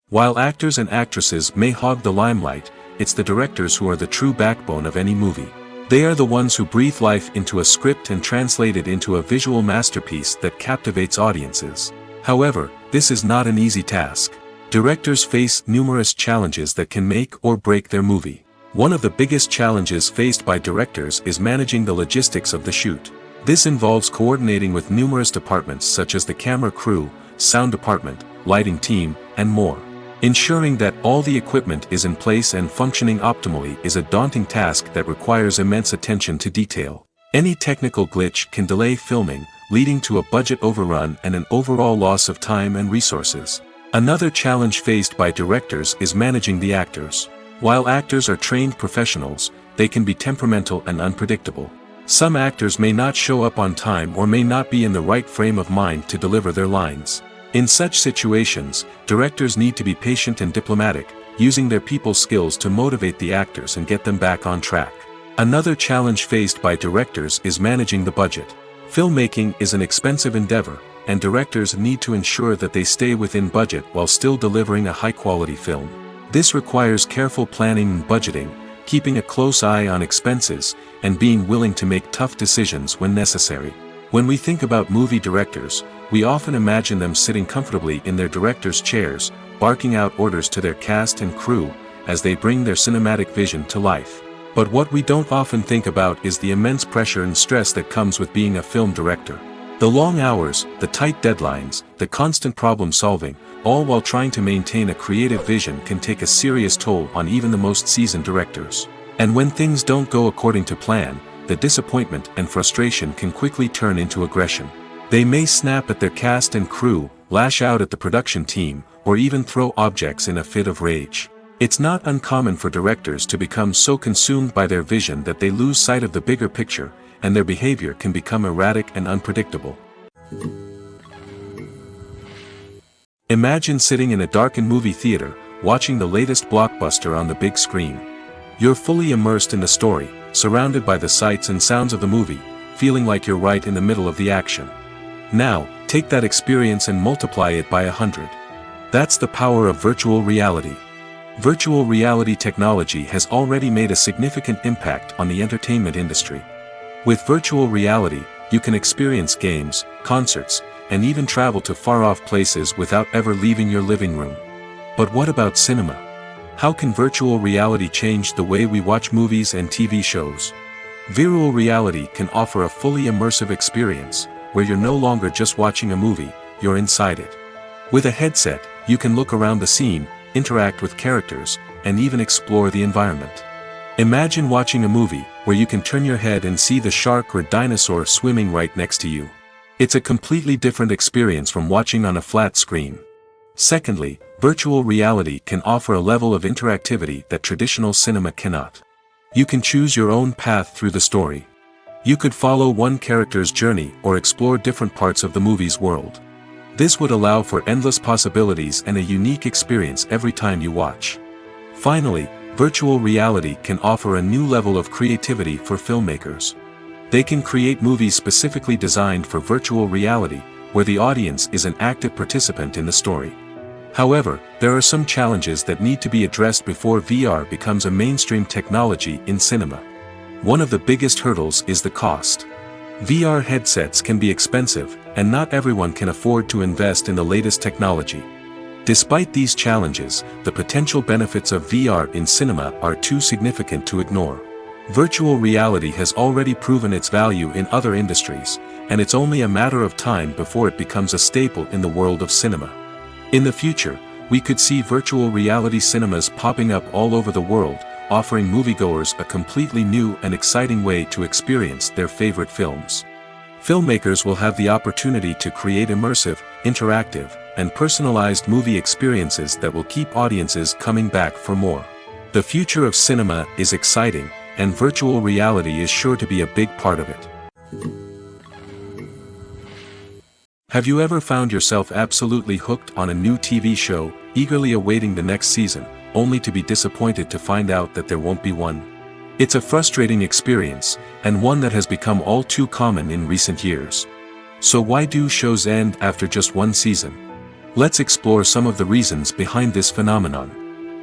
While actors and actresses may hog the limelight, it's the directors who are the true backbone of any movie. They are the ones who breathe life into a script and translate it into a visual masterpiece that captivates audiences. However, this is not an easy task. Directors face numerous challenges that can make or break their movie. One of the biggest challenges faced by directors is managing the logistics of the shoot. This involves coordinating with numerous departments such as the camera crew, sound department, lighting team, and more. Ensuring that all the equipment is in place and functioning optimally is a daunting task that requires immense attention to detail. Any technical glitch can delay filming, leading to a budget overrun and an overall loss of time and resources. Another challenge faced by directors is managing the actors. While actors are trained professionals, they can be temperamental and unpredictable. Some actors may not show up on time or may not be in the right frame of mind to deliver their lines. In such situations, directors need to be patient and diplomatic, using their people skills to motivate the actors and get them back on track. Another challenge faced by directors is managing the budget. Filmmaking is an expensive endeavor, and directors need to ensure that they stay within budget while still delivering a high-quality film. This requires careful planning and budgeting, keeping a close eye on expenses, and being willing to make tough decisions when necessary. When we think about movie directors, we often imagine them sitting comfortably in their director's chairs, barking out orders to their cast and crew, as they bring their cinematic vision to life. But what we don't often think about is the immense pressure and stress that comes with being a film director. The long hours, the tight deadlines, the constant problem solving, all while trying to maintain a creative vision can take a serious toll on even the most seasoned directors. And when things don't go according to plan, the disappointment and frustration can quickly turn into aggression. They may snap at their cast and crew, lash out at the production team, or even throw objects in a fit of rage. It's not uncommon for directors to become so consumed by their vision that they lose sight of the bigger picture, and their behavior can become erratic and unpredictable. Imagine sitting in a darkened movie theater, watching the latest blockbuster on the big screen. You're fully immersed in the story, surrounded by the sights and sounds of the movie, feeling like you're right in the middle of the action. Now, take that experience and multiply it by 100. That's the power of virtual reality. Virtual reality technology has already made a significant impact on the entertainment industry. With virtual reality, you can experience games, concerts, and even travel to far-off places without ever leaving your living room. But what about cinema? How can virtual reality change the way we watch movies and TV shows? Virtual reality can offer a fully immersive experience, where you're no longer just watching a movie, you're inside it. With a headset, you can look around the scene, interact with characters, and even explore the environment. Imagine watching a movie where you can turn your head and see the shark or dinosaur swimming right next to you. It's a completely different experience from watching on a flat screen. Secondly, virtual reality can offer a level of interactivity that traditional cinema cannot. You can choose your own path through the story. You could follow one character's journey or explore different parts of the movie's world. This would allow for endless possibilities and a unique experience every time you watch. Finally, virtual reality can offer a new level of creativity for filmmakers. They can create movies specifically designed for virtual reality, where the audience is an active participant in the story. However, there are some challenges that need to be addressed before VR becomes a mainstream technology in cinema. One of the biggest hurdles is the cost. VR headsets can be expensive, and not everyone can afford to invest in the latest technology. Despite these challenges, the potential benefits of VR in cinema are too significant to ignore. Virtual reality has already proven its value in other industries, and it's only a matter of time before it becomes a staple in the world of cinema. In the future, we could see virtual reality cinemas popping up all over the world, offering moviegoers a completely new and exciting way to experience their favorite films. Filmmakers will have the opportunity to create immersive, interactive, and personalized movie experiences that will keep audiences coming back for more. The future of cinema is exciting, and virtual reality is sure to be a big part of it. Have you ever found yourself absolutely hooked on a new TV show, eagerly awaiting the next season, only to be disappointed to find out that there won't be one? It's a frustrating experience, and one that has become all too common in recent years. So why do shows end after just one season? Let's explore some of the reasons behind this phenomenon.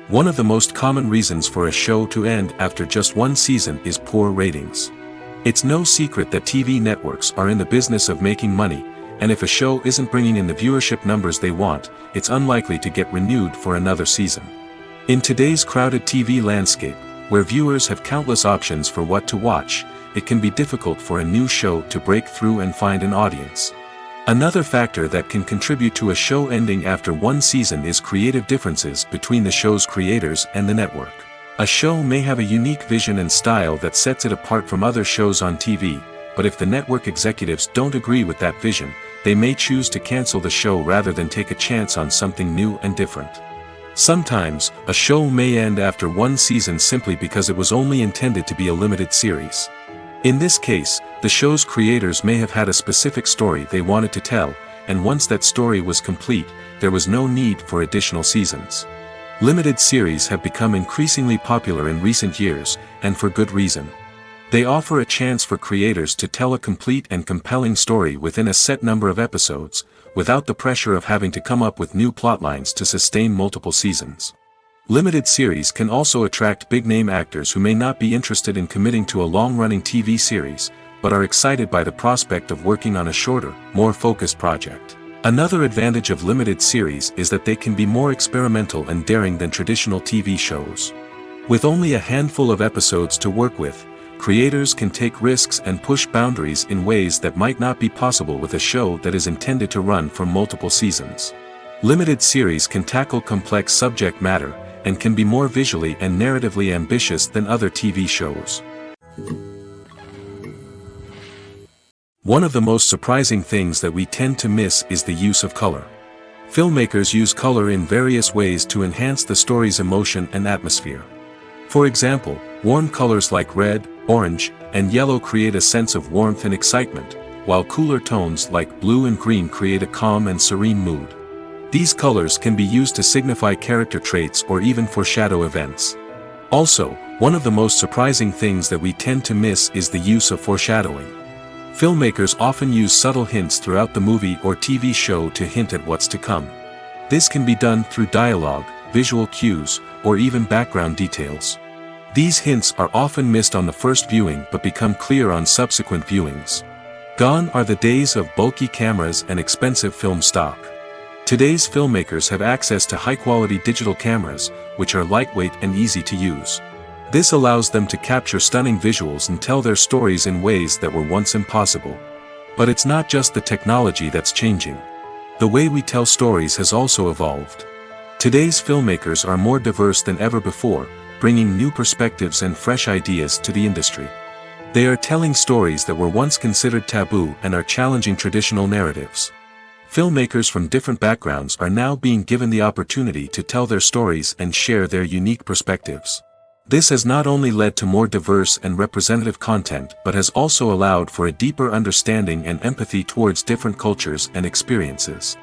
One of the most common reasons for a show to end after just one season is poor ratings. It's no secret that TV networks are in the business of making money, and if a show isn't bringing in the viewership numbers they want, it's unlikely to get renewed for another season. In today's crowded TV landscape, where viewers have countless options for what to watch, it can be difficult for a new show to break through and find an audience. Another factor that can contribute to a show ending after one season is creative differences between the show's creators and the network. A show may have a unique vision and style that sets it apart from other shows on TV, but if the network executives don't agree with that vision, they may choose to cancel the show rather than take a chance on something new and different. Sometimes, a show may end after one season simply because it was only intended to be a limited series. In this case, the show's creators may have had a specific story they wanted to tell, and once that story was complete, there was no need for additional seasons. Limited series have become increasingly popular in recent years, and for good reason. They offer a chance for creators to tell a complete and compelling story within a set number of episodes, without the pressure of having to come up with new plotlines to sustain multiple seasons. Limited series can also attract big-name actors who may not be interested in committing to a long-running TV series, but are excited by the prospect of working on a shorter, more focused project. Another advantage of limited series is that they can be more experimental and daring than traditional TV shows. With only a handful of episodes to work with, creators can take risks and push boundaries in ways that might not be possible with a show that is intended to run for multiple seasons. Limited series can tackle complex subject matter, and can be more visually and narratively ambitious than other TV shows. One of the most surprising things that we tend to miss is the use of color. Filmmakers use color in various ways to enhance the story's emotion and atmosphere. For example, warm colors like red, orange, and yellow create a sense of warmth and excitement, while cooler tones like blue and green create a calm and serene mood. These colors can be used to signify character traits or even foreshadow events. Also, one of the most surprising things that we tend to miss is the use of foreshadowing. Filmmakers often use subtle hints throughout the movie or TV show to hint at what's to come. This can be done through dialogue, visual cues, or even background details. These hints are often missed on the first viewing but become clear on subsequent viewings. Gone are the days of bulky cameras and expensive film stock. Today's filmmakers have access to high-quality digital cameras, which are lightweight and easy to use. This allows them to capture stunning visuals and tell their stories in ways that were once impossible. But it's not just the technology that's changing. The way we tell stories has also evolved. Today's filmmakers are more diverse than ever before, bringing new perspectives and fresh ideas to the industry. They are telling stories that were once considered taboo and are challenging traditional narratives. Filmmakers from different backgrounds are now being given the opportunity to tell their stories and share their unique perspectives. This has not only led to more diverse and representative content but has also allowed for a deeper understanding and empathy towards different cultures and experiences.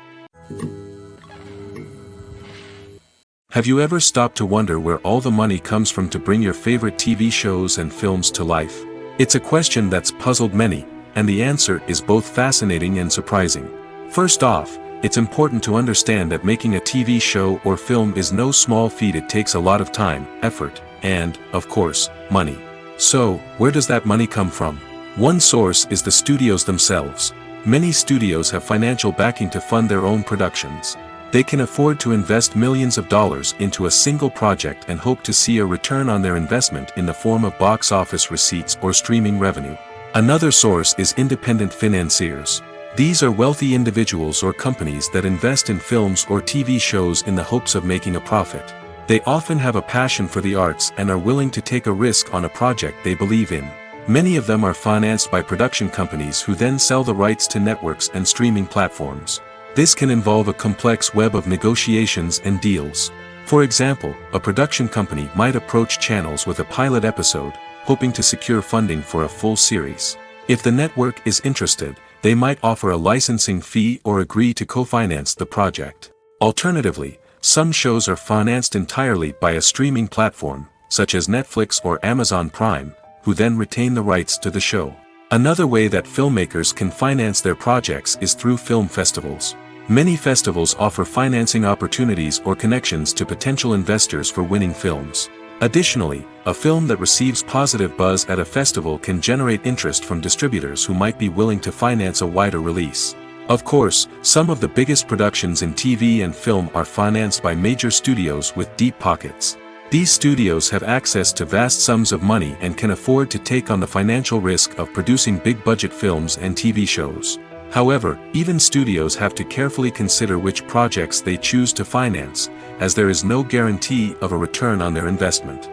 Have you ever stopped to wonder where all the money comes from to bring your favorite TV shows and films to life? It's a question that's puzzled many, and the answer is both fascinating and surprising. First off, it's important to understand that making a TV show or film is no small feat. It takes a lot of time, effort, and, of course, money. So, where does that money come from? One source is the studios themselves. Many studios have financial backing to fund their own productions. They can afford to invest millions of dollars into a single project and hope to see a return on their investment in the form of box office receipts or streaming revenue. Another source is independent financiers. These are wealthy individuals or companies that invest in films or TV shows in the hopes of making a profit. They often have a passion for the arts and are willing to take a risk on a project they believe in. Many of them are financed by production companies who then sell the rights to networks and streaming platforms. This can involve a complex web of negotiations and deals. For example, a production company might approach channels with a pilot episode, hoping to secure funding for a full series. If the network is interested, they might offer a licensing fee or agree to co-finance the project. Alternatively, some shows are financed entirely by a streaming platform, such as Netflix or Amazon Prime, who then retain the rights to the show. Another way that filmmakers can finance their projects is through film festivals. Many festivals offer financing opportunities or connections to potential investors for winning films. Additionally, a film that receives positive buzz at a festival can generate interest from distributors who might be willing to finance a wider release. Of course, some of the biggest productions in TV and film are financed by major studios with deep pockets. These studios have access to vast sums of money and can afford to take on the financial risk of producing big-budget films and TV shows. However, even studios have to carefully consider which projects they choose to finance, as there is no guarantee of a return on their investment.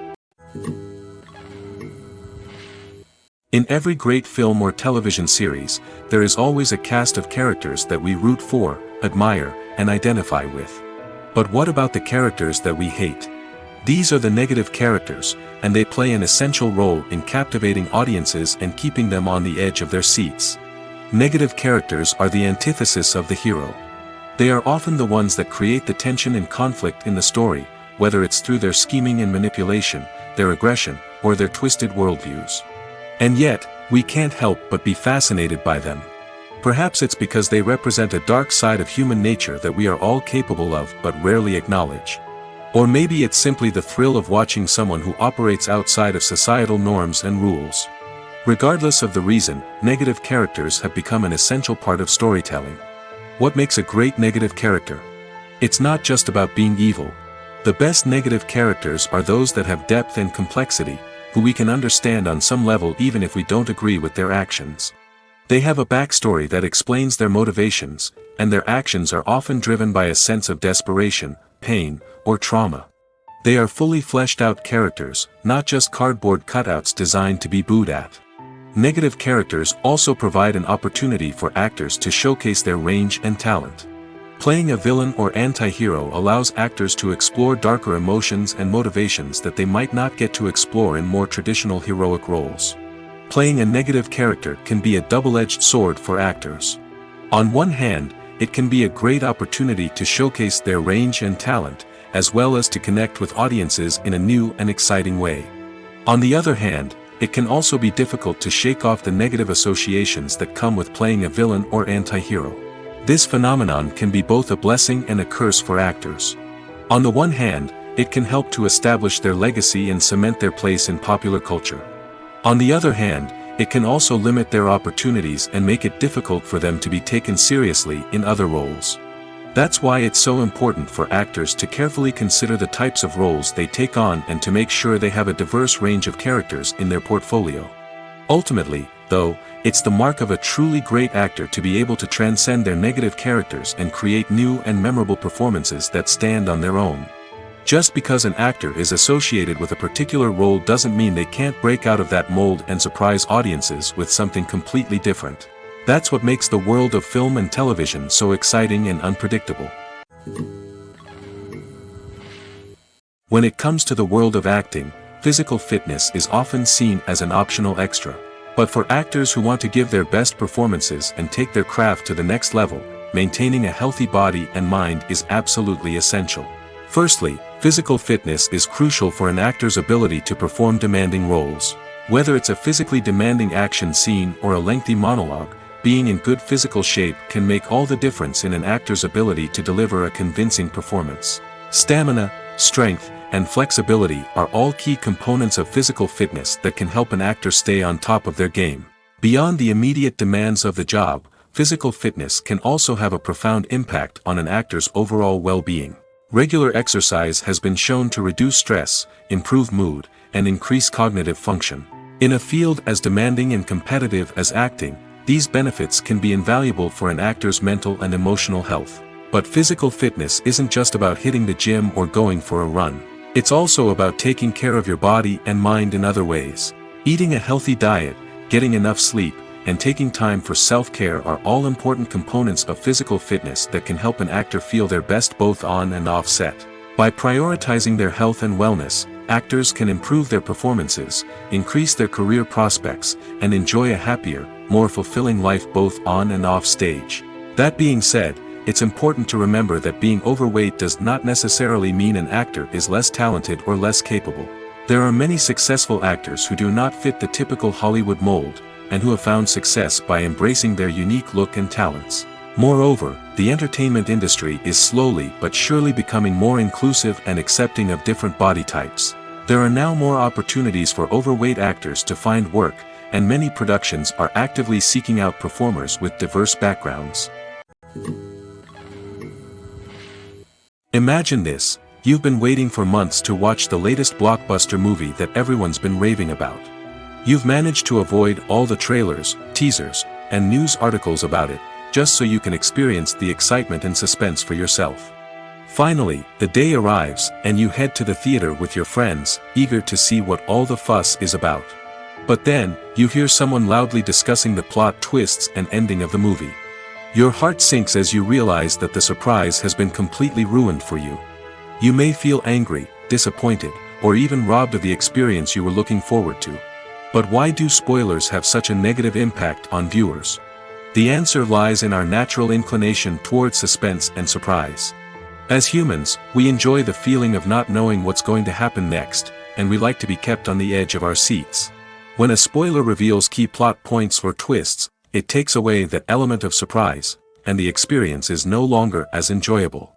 In every great film or television series, there is always a cast of characters that we root for, admire, and identify with. But what about the characters that we hate? These are the negative characters, and they play an essential role in captivating audiences and keeping them on the edge of their seats. Negative characters are the antithesis of the hero. They are often the ones that create the tension and conflict in the story, whether it's through their scheming and manipulation, their aggression, or their twisted worldviews. And yet, we can't help but be fascinated by them. Perhaps it's because they represent a dark side of human nature that we are all capable of but rarely acknowledge. Or maybe it's simply the thrill of watching someone who operates outside of societal norms and rules. Regardless of the reason, negative characters have become an essential part of storytelling. What makes a great negative character? It's not just about being evil. The best negative characters are those that have depth and complexity, who we can understand on some level even if we don't agree with their actions. They have a backstory that explains their motivations, and their actions are often driven by a sense of desperation, pain, or trauma. They are fully fleshed out characters, not just cardboard cutouts designed to be booed at. Negative characters also provide an opportunity for actors to showcase their range and talent. Playing a villain or anti-hero allows actors to explore darker emotions and motivations that they might not get to explore in more traditional heroic roles. Playing a negative character can be a double-edged sword for actors. On one hand, it can be a great opportunity to showcase their range and talent, as well as to connect with audiences in a new and exciting way. On the other hand, it can also be difficult to shake off the negative associations that come with playing a villain or anti-hero. This phenomenon can be both a blessing and a curse for actors. On the one hand, it can help to establish their legacy and cement their place in popular culture. On the other hand, it can also limit their opportunities and make it difficult for them to be taken seriously in other roles. That's why it's so important for actors to carefully consider the types of roles they take on and to make sure they have a diverse range of characters in their portfolio. Ultimately, though, it's the mark of a truly great actor to be able to transcend their negative characters and create new and memorable performances that stand on their own. Just because an actor is associated with a particular role doesn't mean they can't break out of that mold and surprise audiences with something completely different. That's what makes the world of film and television so exciting and unpredictable. When it comes to the world of acting, physical fitness is often seen as an optional extra. But for actors who want to give their best performances and take their craft to the next level, maintaining a healthy body and mind is absolutely essential. Firstly, physical fitness is crucial for an actor's ability to perform demanding roles. Whether it's a physically demanding action scene or a lengthy monologue, being in good physical shape can make all the difference in an actor's ability to deliver a convincing performance. Stamina, strength, and flexibility are all key components of physical fitness that can help an actor stay on top of their game. Beyond the immediate demands of the job, physical fitness can also have a profound impact on an actor's overall well-being. Regular exercise has been shown to reduce stress, improve mood, and increase cognitive function. In a field as demanding and competitive as acting, these benefits can be invaluable for an actor's mental and emotional health. But physical fitness isn't just about hitting the gym or going for a run. It's also about taking care of your body and mind in other ways. Eating a healthy diet, getting enough sleep, and taking time for self-care are all important components of physical fitness that can help an actor feel their best both on and off set. By prioritizing their health and wellness, actors can improve their performances, increase their career prospects, and enjoy a happier, more fulfilling life both on and off stage. That being said, it's important to remember that being overweight does not necessarily mean an actor is less talented or less capable. There are many successful actors who do not fit the typical Hollywood mold, and who have found success by embracing their unique look and talents. Moreover, the entertainment industry is slowly but surely becoming more inclusive and accepting of different body types. There are now more opportunities for overweight actors to find work, and many productions are actively seeking out performers with diverse backgrounds. Imagine this: you've been waiting for months to watch the latest blockbuster movie that everyone's been raving about. You've managed to avoid all the trailers, teasers, and news articles about it, just so you can experience the excitement and suspense for yourself. Finally, the day arrives, and you head to the theater with your friends, eager to see what all the fuss is about. But then, you hear someone loudly discussing the plot twists and ending of the movie. Your heart sinks as you realize that the surprise has been completely ruined for you. You may feel angry, disappointed, or even robbed of the experience you were looking forward to. But why do spoilers have such a negative impact on viewers? The answer lies in our natural inclination toward suspense and surprise. As humans, we enjoy the feeling of not knowing what's going to happen next, and we like to be kept on the edge of our seats. When a spoiler reveals key plot points or twists, it takes away that element of surprise, and the experience is no longer as enjoyable.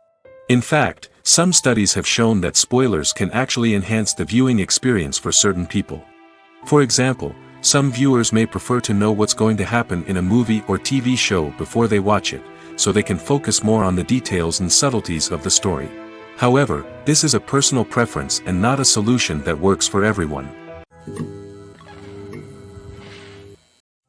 In fact, some studies have shown that spoilers can actually enhance the viewing experience for certain people. For example, some viewers may prefer to know what's going to happen in a movie or TV show before they watch it, so they can focus more on the details and subtleties of the story. However, this is a personal preference and not a solution that works for everyone.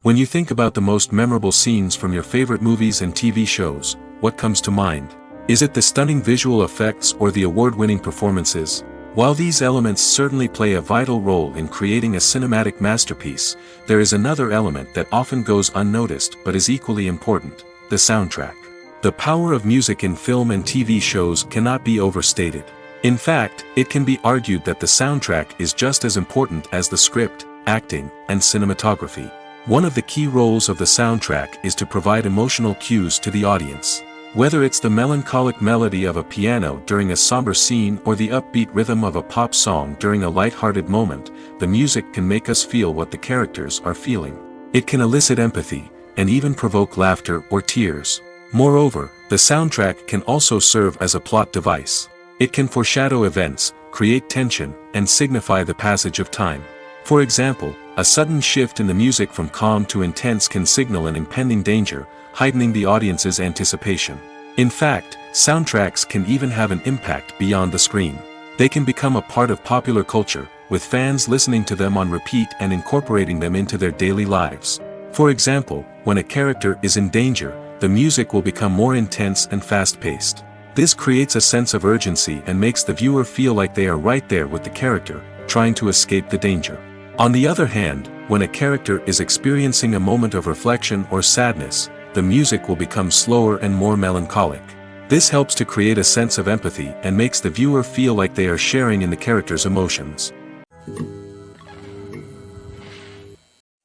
When you think about the most memorable scenes from your favorite movies and TV shows, what comes to mind? Is it the stunning visual effects or the award-winning performances? While these elements certainly play a vital role in creating a cinematic masterpiece, there is another element that often goes unnoticed but is equally important: the soundtrack. The power of music in film and TV shows cannot be overstated. In fact, it can be argued that the soundtrack is just as important as the script, acting, and cinematography. One of the key roles of the soundtrack is to provide emotional cues to the audience. Whether it's the melancholic melody of a piano during a somber scene or the upbeat rhythm of a pop song during a light-hearted moment, the music can make us feel what the characters are feeling. It can elicit empathy, and even provoke laughter or tears. Moreover, the soundtrack can also serve as a plot device. It can foreshadow events, create tension, and signify the passage of time. For example, a sudden shift in the music from calm to intense can signal an impending danger, heightening the audience's anticipation. In fact, soundtracks can even have an impact beyond the screen. They can become a part of popular culture, with fans listening to them on repeat and incorporating them into their daily lives. For example, when a character is in danger, the music will become more intense and fast-paced. This creates a sense of urgency and makes the viewer feel like they are right there with the character, trying to escape the danger. On the other hand, when a character is experiencing a moment of reflection or sadness, the music will become slower and more melancholic. This helps to create a sense of empathy and makes the viewer feel like they are sharing in the character's emotions.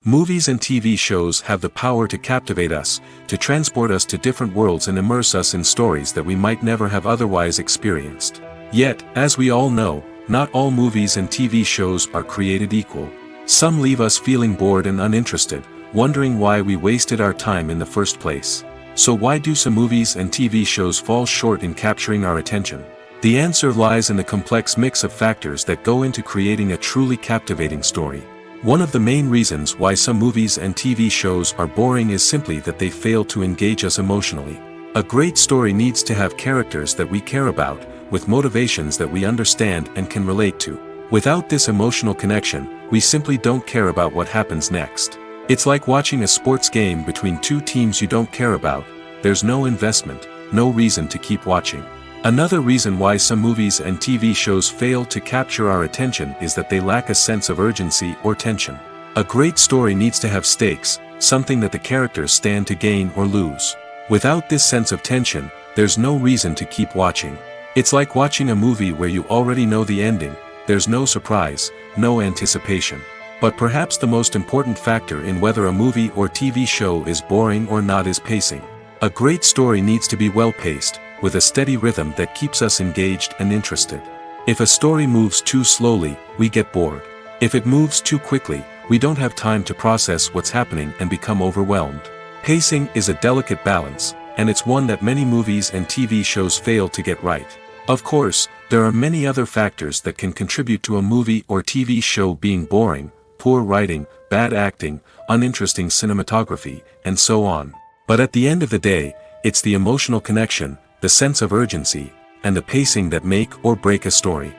Movies and TV shows have the power to captivate us, to transport us to different worlds and immerse us in stories that we might never have otherwise experienced. Yet, as we all know, not all movies and TV shows are created equal. Some leave us feeling bored and uninterested, wondering why we wasted our time in the first place. So why do some movies and TV shows fall short in capturing our attention? The answer lies in the complex mix of factors that go into creating a truly captivating story. One of the main reasons why some movies and TV shows are boring is simply that they fail to engage us emotionally. A great story needs to have characters that we care about, with motivations that we understand and can relate to. Without this emotional connection, we simply don't care about what happens next. It's like watching a sports game between two teams you don't care about. There's no investment, no reason to keep watching. Another reason why some movies and TV shows fail to capture our attention is that they lack a sense of urgency or tension. A great story needs to have stakes, something that the characters stand to gain or lose. Without this sense of tension, there's no reason to keep watching. It's like watching a movie where you already know the ending. There's no surprise, no anticipation. But perhaps the most important factor in whether a movie or TV show is boring or not is pacing. A great story needs to be well-paced, with a steady rhythm that keeps us engaged and interested. If a story moves too slowly, we get bored. If it moves too quickly, we don't have time to process what's happening and become overwhelmed. Pacing is a delicate balance, and it's one that many movies and TV shows fail to get right. Of course, there are many other factors that can contribute to a movie or TV show being boring: poor writing, bad acting, uninteresting cinematography, and so on. But at the end of the day, it's the emotional connection, the sense of urgency, and the pacing that make or break a story.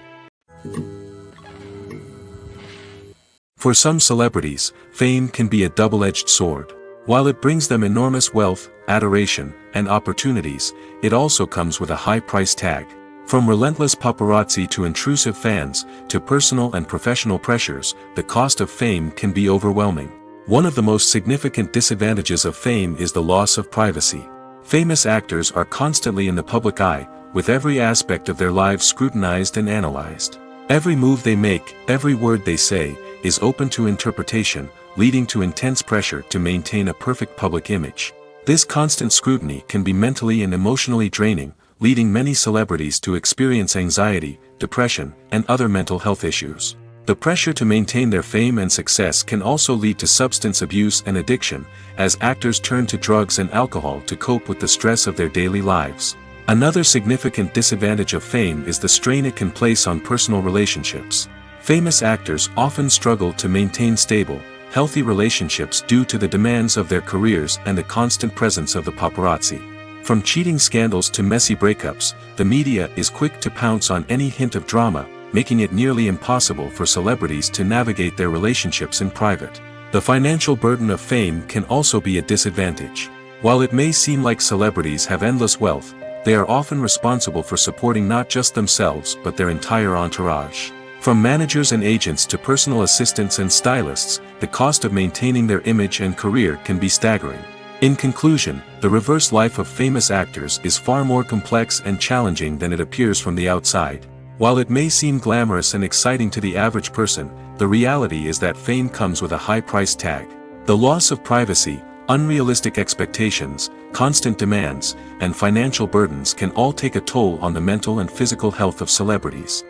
For some celebrities, fame can be a double-edged sword. While it brings them enormous wealth, adoration, and opportunities, it also comes with a high price tag. From relentless paparazzi to intrusive fans, to personal and professional pressures, the cost of fame can be overwhelming. One of the most significant disadvantages of fame is the loss of privacy. Famous actors are constantly in the public eye, with every aspect of their lives scrutinized and analyzed. Every move they make, every word they say, is open to interpretation, leading to intense pressure to maintain a perfect public image. This constant scrutiny can be mentally and emotionally draining, leading many celebrities to experience anxiety, depression, and other mental health issues. The pressure to maintain their fame and success can also lead to substance abuse and addiction, as actors turn to drugs and alcohol to cope with the stress of their daily lives. Another significant disadvantage of fame is the strain it can place on personal relationships. Famous actors often struggle to maintain stable, healthy relationships due to the demands of their careers and the constant presence of the paparazzi. From cheating scandals to messy breakups, the media is quick to pounce on any hint of drama, making it nearly impossible for celebrities to navigate their relationships in private. The financial burden of fame can also be a disadvantage. While it may seem like celebrities have endless wealth, they are often responsible for supporting not just themselves but their entire entourage. From managers and agents to personal assistants and stylists, the cost of maintaining their image and career can be staggering. In conclusion, the reverse life of famous actors is far more complex and challenging than it appears from the outside. While it may seem glamorous and exciting to the average person, the reality is that fame comes with a high price tag. The loss of privacy, unrealistic expectations, constant demands, and financial burdens can all take a toll on the mental and physical health of celebrities.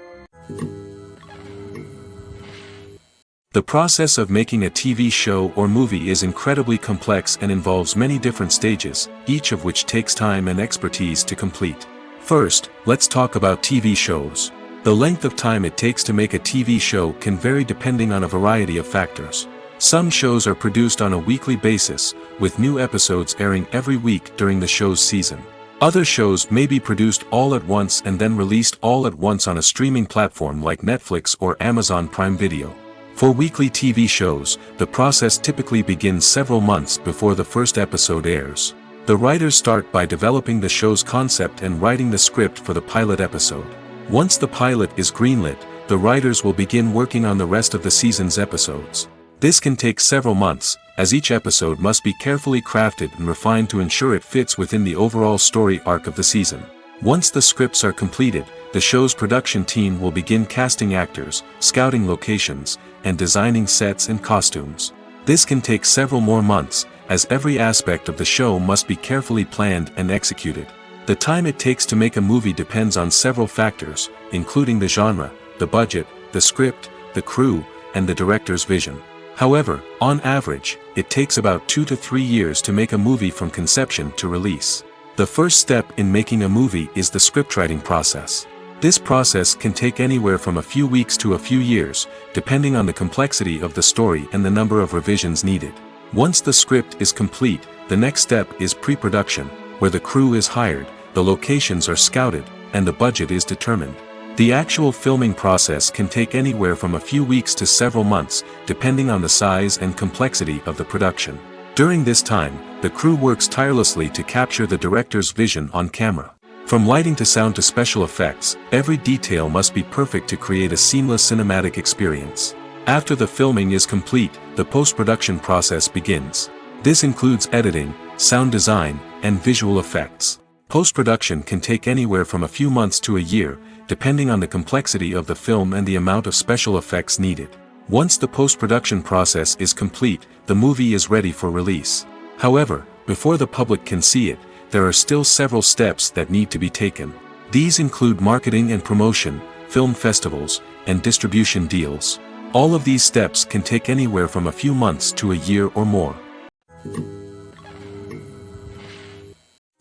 The process of making a TV show or movie is incredibly complex and involves many different stages, each of which takes time and expertise to complete. First, let's talk about TV shows. The length of time it takes to make a TV show can vary depending on a variety of factors. Some shows are produced on a weekly basis, with new episodes airing every week during the show's season. Other shows may be produced all at once and then released all at once on a streaming platform like Netflix or Amazon Prime Video. For weekly TV shows, the process typically begins several months before the first episode airs. The writers start by developing the show's concept and writing the script for the pilot episode. Once the pilot is greenlit, the writers will begin working on the rest of the season's episodes. This can take several months, as each episode must be carefully crafted and refined to ensure it fits within the overall story arc of the season. Once the scripts are completed, the show's production team will begin casting actors, scouting locations, and designing sets and costumes. This can take several more months, as every aspect of the show must be carefully planned and executed. The time it takes to make a movie depends on several factors, including the genre, the budget, the script, the crew, and the director's vision. However, on average, it takes about 2 to 3 years to make a movie from conception to release. The first step in making a movie is the scriptwriting process. This process can take anywhere from a few weeks to a few years, depending on the complexity of the story and the number of revisions needed. Once the script is complete, the next step is pre-production, where the crew is hired, the locations are scouted, and the budget is determined. The actual filming process can take anywhere from a few weeks to several months, depending on the size and complexity of the production. During this time, the crew works tirelessly to capture the director's vision on camera. From lighting to sound to special effects, every detail must be perfect to create a seamless cinematic experience. After the filming is complete, the post-production process begins. This includes editing, sound design, and visual effects. Post-production can take anywhere from a few months to a year, depending on the complexity of the film and the amount of special effects needed. Once the post-production process is complete, the movie is ready for release. However, before the public can see it, there are still several steps that need to be taken. These include marketing and promotion, film festivals, and distribution deals. All of these steps can take anywhere from a few months to a year or more.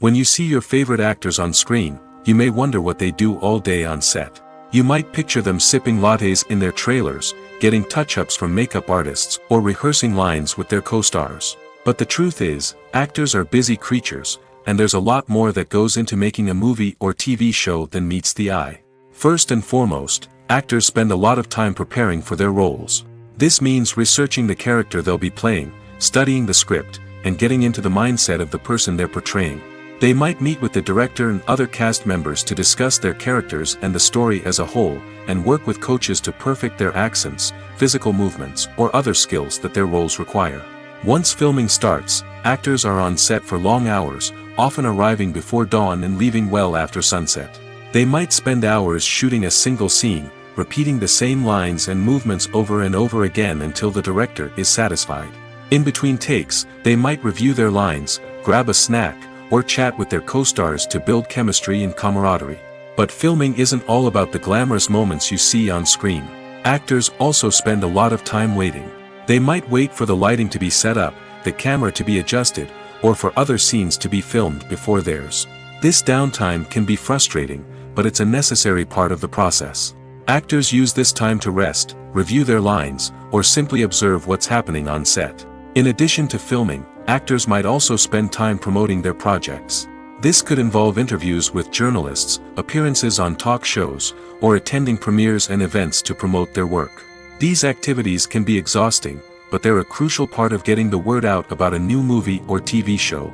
When you see your favorite actors on screen, you may wonder what they do all day on set. You might picture them sipping lattes in their trailers, getting touch-ups from makeup artists, or rehearsing lines with their co-stars. But the truth is, actors are busy creatures, and there's a lot more that goes into making a movie or TV show than meets the eye. First and foremost, actors spend a lot of time preparing for their roles. This means researching the character they'll be playing, studying the script, and getting into the mindset of the person they're portraying. They might meet with the director and other cast members to discuss their characters and the story as a whole, and work with coaches to perfect their accents, physical movements, or other skills that their roles require. Once filming starts, actors are on set for long hours, often arriving before dawn and leaving well after sunset. They might spend hours shooting a single scene, repeating the same lines and movements over and over again until the director is satisfied. In between takes, they might review their lines, grab a snack, or chat with their co-stars to build chemistry and camaraderie. But filming isn't all about the glamorous moments you see on screen. Actors also spend a lot of time waiting. They might wait for the lighting to be set up, the camera to be adjusted, or for other scenes to be filmed before theirs. This downtime can be frustrating, but it's a necessary part of the process. Actors use this time to rest, review their lines, or simply observe what's happening on set. In addition to filming, actors might also spend time promoting their projects. This could involve interviews with journalists, appearances on talk shows, or attending premieres and events to promote their work. These activities can be exhausting, but they're a crucial part of getting the word out about a new movie or TV show.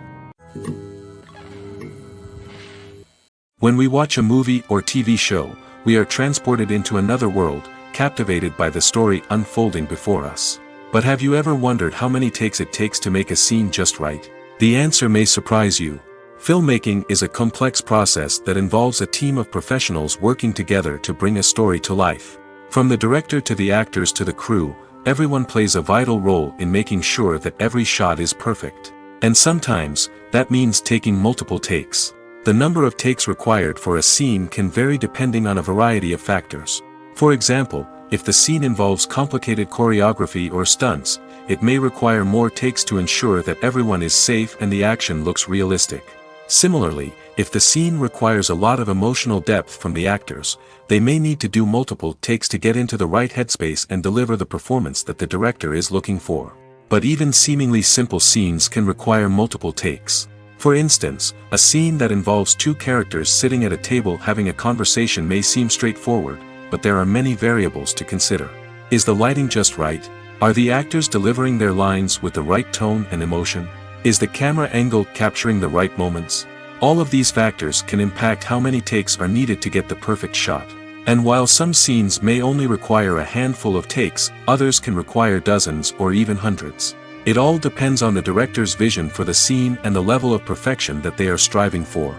When we watch a movie or TV show, we are transported into another world, captivated by the story unfolding before us. But have you ever wondered how many takes it takes to make a scene just right? The answer may surprise you. Filmmaking is a complex process that involves a team of professionals working together to bring a story to life. From the director to the actors to the crew, everyone plays a vital role in making sure that every shot is perfect. And sometimes, that means taking multiple takes. The number of takes required for a scene can vary depending on a variety of factors. For example, if the scene involves complicated choreography or stunts, it may require more takes to ensure that everyone is safe and the action looks realistic. Similarly, if the scene requires a lot of emotional depth from the actors, they may need to do multiple takes to get into the right headspace and deliver the performance that the director is looking for. But even seemingly simple scenes can require multiple takes. For instance, a scene that involves two characters sitting at a table having a conversation may seem straightforward, but there are many variables to consider. Is the lighting just right? Are the actors delivering their lines with the right tone and emotion? Is the camera angle capturing the right moments? All of these factors can impact how many takes are needed to get the perfect shot. And while some scenes may only require a handful of takes, others can require dozens or even hundreds. It all depends on the director's vision for the scene and the level of perfection that they are striving for.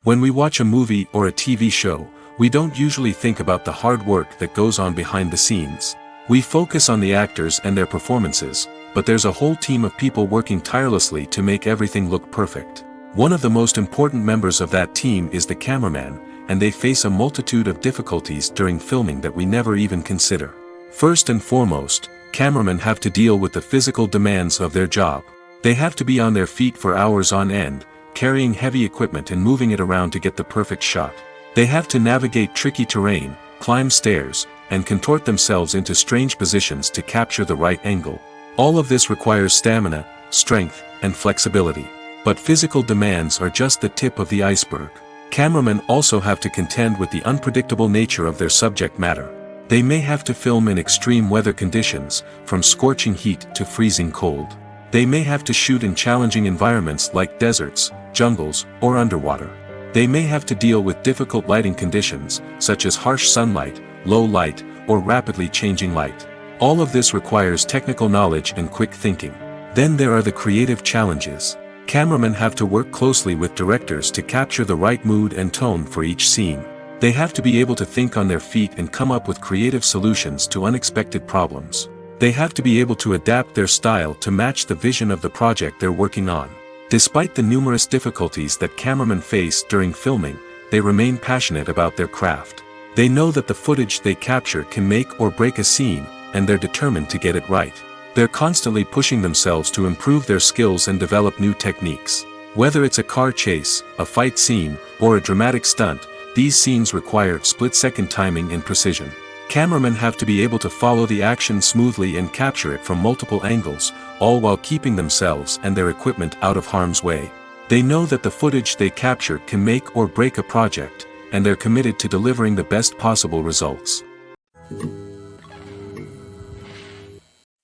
When we watch a movie or a TV show, we don't usually think about the hard work that goes on behind the scenes. We focus on the actors and their performances, but there's a whole team of people working tirelessly to make everything look perfect. One of the most important members of that team is the cameraman, and they face a multitude of difficulties during filming that we never even consider. First and foremost, cameramen have to deal with the physical demands of their job. They have to be on their feet for hours on end, carrying heavy equipment and moving it around to get the perfect shot. They have to navigate tricky terrain, climb stairs, and contort themselves into strange positions to capture the right angle. All of this requires stamina, strength, and flexibility. But physical demands are just the tip of the iceberg. Cameramen also have to contend with the unpredictable nature of their subject matter. They may have to film in extreme weather conditions, from scorching heat to freezing cold. They may have to shoot in challenging environments like deserts, jungles, or underwater. They may have to deal with difficult lighting conditions, such as harsh sunlight, low light, or rapidly changing light. All of this requires technical knowledge and quick thinking. Then there are the creative challenges. Cameramen have to work closely with directors to capture the right mood and tone for each scene. They have to be able to think on their feet and come up with creative solutions to unexpected problems. They have to be able to adapt their style to match the vision of the project they're working on. Despite the numerous difficulties that cameramen face during filming, they remain passionate about their craft. They know that the footage they capture can make or break a scene, and they're determined to get it right. They're constantly pushing themselves to improve their skills and develop new techniques. Whether it's a car chase, a fight scene, or a dramatic stunt, these scenes require split-second timing and precision. Cameramen have to be able to follow the action smoothly and capture it from multiple angles, all while keeping themselves and their equipment out of harm's way. They know that the footage they capture can make or break a project, and they're committed to delivering the best possible results.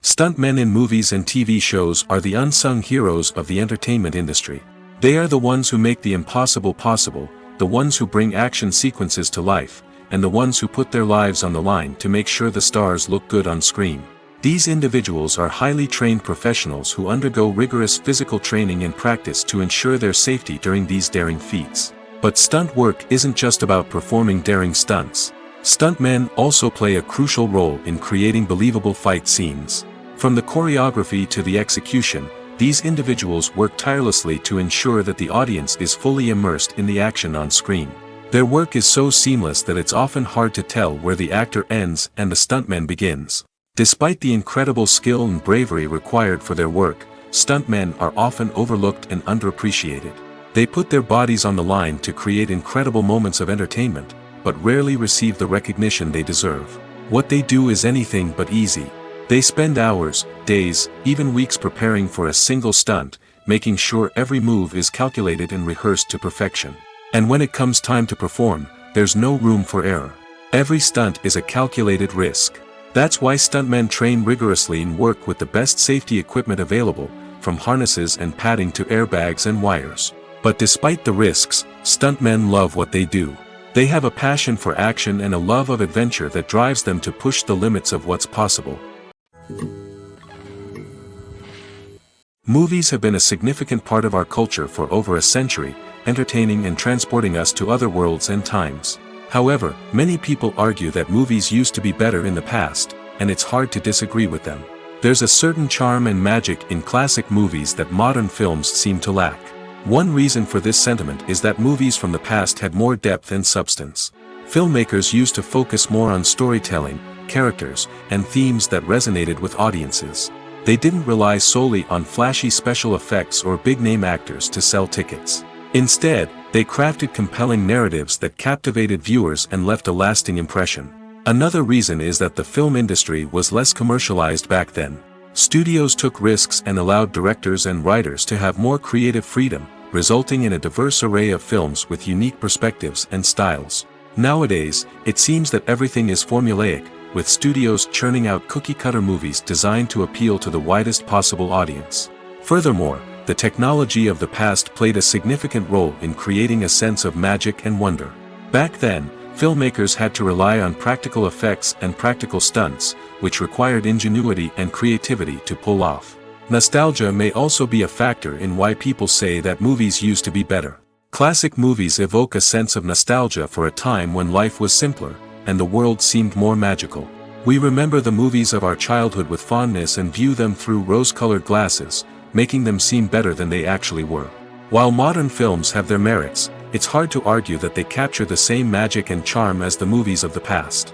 Stuntmen in movies and TV shows are the unsung heroes of the entertainment industry. They are the ones who make the impossible possible, the ones who bring action sequences to life, and the ones who put their lives on the line to make sure the stars look good on screen. These individuals are highly trained professionals who undergo rigorous physical training and practice to ensure their safety during these daring feats. But stunt work isn't just about performing daring stunts. Stuntmen also play a crucial role in creating believable fight scenes. From the choreography to the execution, these individuals work tirelessly to ensure that the audience is fully immersed in the action on screen. Their work is so seamless that it's often hard to tell where the actor ends and the stuntman begins. Despite the incredible skill and bravery required for their work, stuntmen are often overlooked and underappreciated. They put their bodies on the line to create incredible moments of entertainment, but rarely receive the recognition they deserve. What they do is anything but easy. They spend hours, days, even weeks preparing for a single stunt, making sure every move is calculated and rehearsed to perfection. And when it comes time to perform, there's no room for error. Every stunt is a calculated risk. That's why stuntmen train rigorously and work with the best safety equipment available, from harnesses and padding to airbags and wires. But despite the risks, stuntmen love what they do. They have a passion for action and a love of adventure that drives them to push the limits of what's possible. Movies have been a significant part of our culture for over a century, entertaining and transporting us to other worlds and times. However, many people argue that movies used to be better in the past, and it's hard to disagree with them. There's a certain charm and magic in classic movies that modern films seem to lack. One reason for this sentiment is that movies from the past had more depth and substance. Filmmakers used to focus more on storytelling, characters, and themes that resonated with audiences. They didn't rely solely on flashy special effects or big-name actors to sell tickets. Instead, they crafted compelling narratives that captivated viewers and left a lasting impression. Another reason is that the film industry was less commercialized back then. Studios took risks and allowed directors and writers to have more creative freedom, resulting in a diverse array of films with unique perspectives and styles. Nowadays, it seems that everything is formulaic, with studios churning out cookie-cutter movies designed to appeal to the widest possible audience. Furthermore, the technology of the past played a significant role in creating a sense of magic and wonder. Back then, filmmakers had to rely on practical effects and practical stunts, which required ingenuity and creativity to pull off. Nostalgia may also be a factor in why people say that movies used to be better. Classic movies evoke a sense of nostalgia for a time when life was simpler, and the world seemed more magical. We remember the movies of our childhood with fondness and view them through rose-colored glasses, making them seem better than they actually were. While modern films have their merits, it's hard to argue that they capture the same magic and charm as the movies of the past.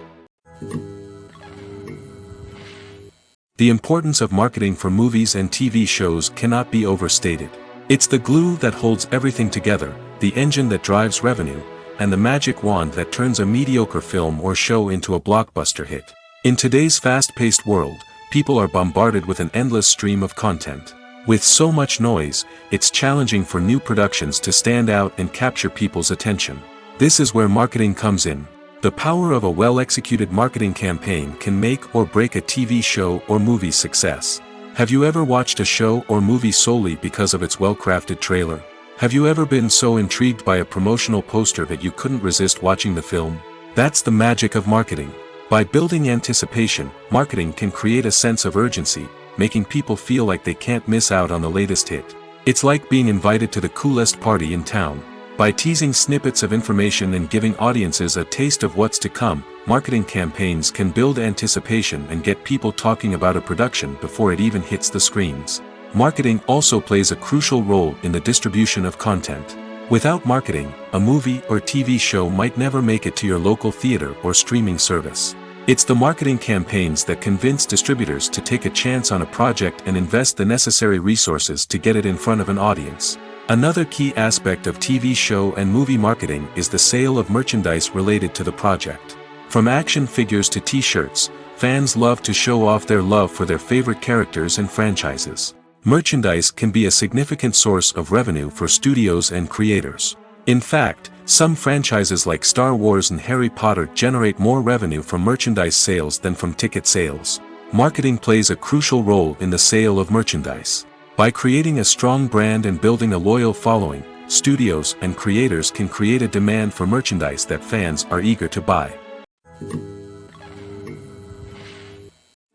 The importance of marketing for movies and TV shows cannot be overstated. It's the glue that holds everything together, the engine that drives revenue, and the magic wand that turns a mediocre film or show into a blockbuster hit. In today's fast-paced world, people are bombarded with an endless stream of content. With so much noise, it's challenging for new productions to stand out and capture people's attention. This is where marketing comes in. The power of a well-executed marketing campaign can make or break a TV show or movie's success. Have you ever watched a show or movie solely because of its well-crafted trailer? Have you ever been so intrigued by a promotional poster that you couldn't resist watching the film? That's the magic of marketing. By building anticipation, marketing can create a sense of urgency, making people feel like they can't miss out on the latest hit. It's like being invited to the coolest party in town. By teasing snippets of information and giving audiences a taste of what's to come, marketing campaigns can build anticipation and get people talking about a production before it even hits the screens. Marketing also plays a crucial role in the distribution of content. Without marketing, a movie or TV show might never make it to your local theater or streaming service. It's the marketing campaigns that convince distributors to take a chance on a project and invest the necessary resources to get it in front of an audience. Another key aspect of TV show and movie marketing is the sale of merchandise related to the project. From action figures to t-shirts, fans love to show off their love for their favorite characters and franchises. Merchandise can be a significant source of revenue for studios and creators. In fact, some franchises like Star Wars and Harry Potter generate more revenue from merchandise sales than from ticket sales. Marketing plays a crucial role in the sale of merchandise. By creating a strong brand and building a loyal following, studios and creators can create a demand for merchandise that fans are eager to buy.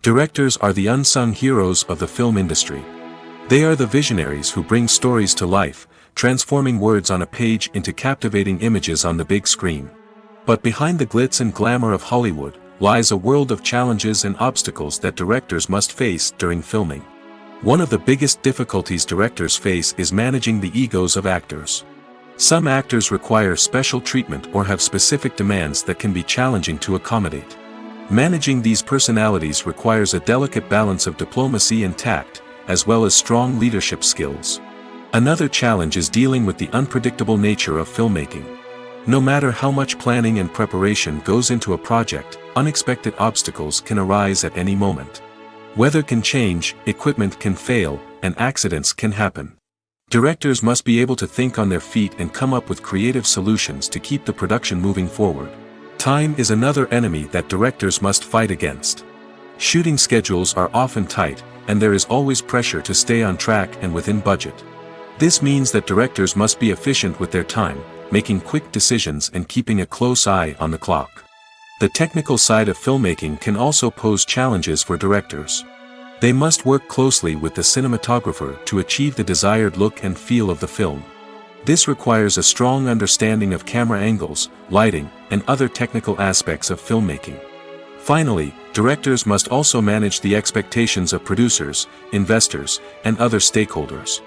Directors are the unsung heroes of the film industry. They are the visionaries who bring stories to life, transforming words on a page into captivating images on the big screen. But behind the glitz and glamour of Hollywood, lies a world of challenges and obstacles that directors must face during filming. One of the biggest difficulties directors face is managing the egos of actors. Some actors require special treatment or have specific demands that can be challenging to accommodate. Managing these personalities requires a delicate balance of diplomacy and tact, as well as strong leadership skills. Another challenge is dealing with the unpredictable nature of filmmaking. No matter how much planning and preparation goes into a project, unexpected obstacles can arise at any moment. Weather can change, equipment can fail, and accidents can happen. Directors must be able to think on their feet and come up with creative solutions to keep the production moving forward. Time is another enemy that directors must fight against. Shooting schedules are often tight, and there is always pressure to stay on track and within budget. This means that directors must be efficient with their time, making quick decisions and keeping a close eye on the clock. The technical side of filmmaking can also pose challenges for directors. They must work closely with the cinematographer to achieve the desired look and feel of the film. This requires a strong understanding of camera angles, lighting, and other technical aspects of filmmaking. Finally, directors must also manage the expectations of producers, investors, and other stakeholders.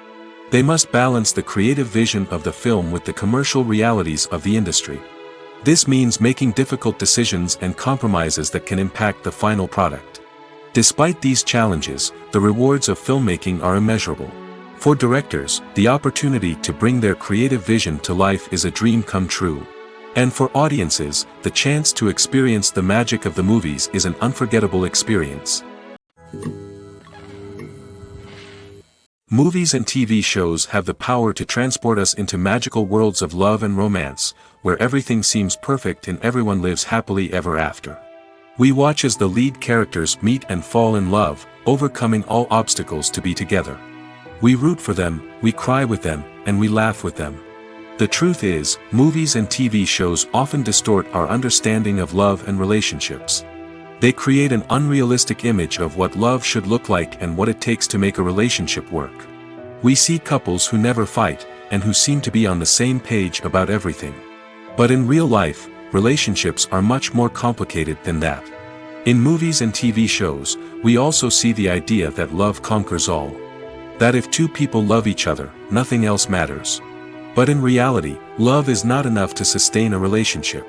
They must balance the creative vision of the film with the commercial realities of the industry. This means making difficult decisions and compromises that can impact the final product. Despite these challenges, the rewards of filmmaking are immeasurable. For directors, the opportunity to bring their creative vision to life is a dream come true. And for audiences, the chance to experience the magic of the movies is an unforgettable experience. Movies and TV shows have the power to transport us into magical worlds of love and romance, where everything seems perfect and everyone lives happily ever after. We watch as the lead characters meet and fall in love, overcoming all obstacles to be together. We root for them, we cry with them, and we laugh with them. The truth is, movies and TV shows often distort our understanding of love and relationships. They create an unrealistic image of what love should look like and what it takes to make a relationship work. We see couples who never fight, and who seem to be on the same page about everything. But in real life, relationships are much more complicated than that. In movies and TV shows, we also see the idea that love conquers all. That if two people love each other, nothing else matters. But in reality, love is not enough to sustain a relationship.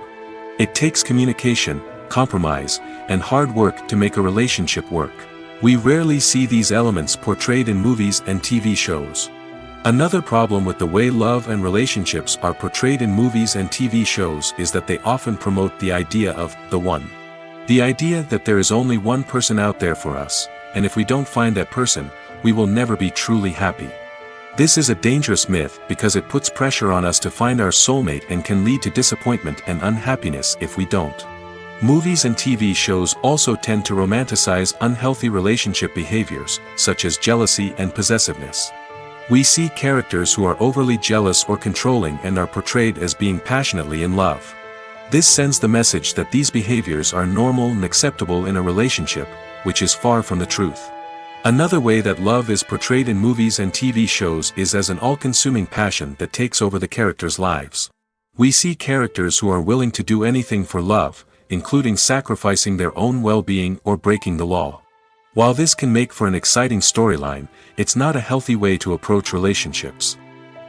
It takes communication, compromise, and hard work to make a relationship work. We rarely see these elements portrayed in movies and TV shows. Another problem with the way love and relationships are portrayed in movies and TV shows is that they often promote the idea of the one. The idea that there is only one person out there for us, and if we don't find that person, we will never be truly happy. This is a dangerous myth because it puts pressure on us to find our soulmate and can lead to disappointment and unhappiness if we don't. Movies and TV shows also tend to romanticize unhealthy relationship behaviors, such as jealousy and possessiveness. We see characters who are overly jealous or controlling and are portrayed as being passionately in love. This sends the message that these behaviors are normal and acceptable in a relationship, which is far from the truth. Another way that love is portrayed in movies and TV shows is as an all-consuming passion that takes over the characters' lives. We see characters who are willing to do anything for love, including sacrificing their own well-being or breaking the law. While this can make for an exciting storyline, it's not a healthy way to approach relationships.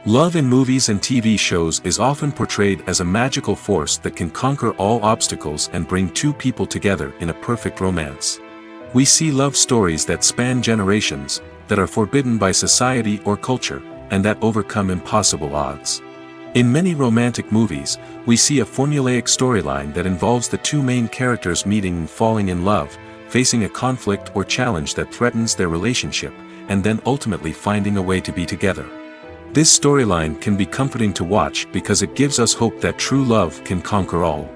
Love in movies and TV shows is often portrayed as a magical force that can conquer all obstacles and bring two people together in a perfect romance. We see love stories that span generations, that are forbidden by society or culture, and that overcome impossible odds. In many romantic movies, we see a formulaic storyline that involves the two main characters meeting and falling in love, facing a conflict or challenge that threatens their relationship, and then ultimately finding a way to be together. This storyline can be comforting to watch because it gives us hope that true love can conquer all.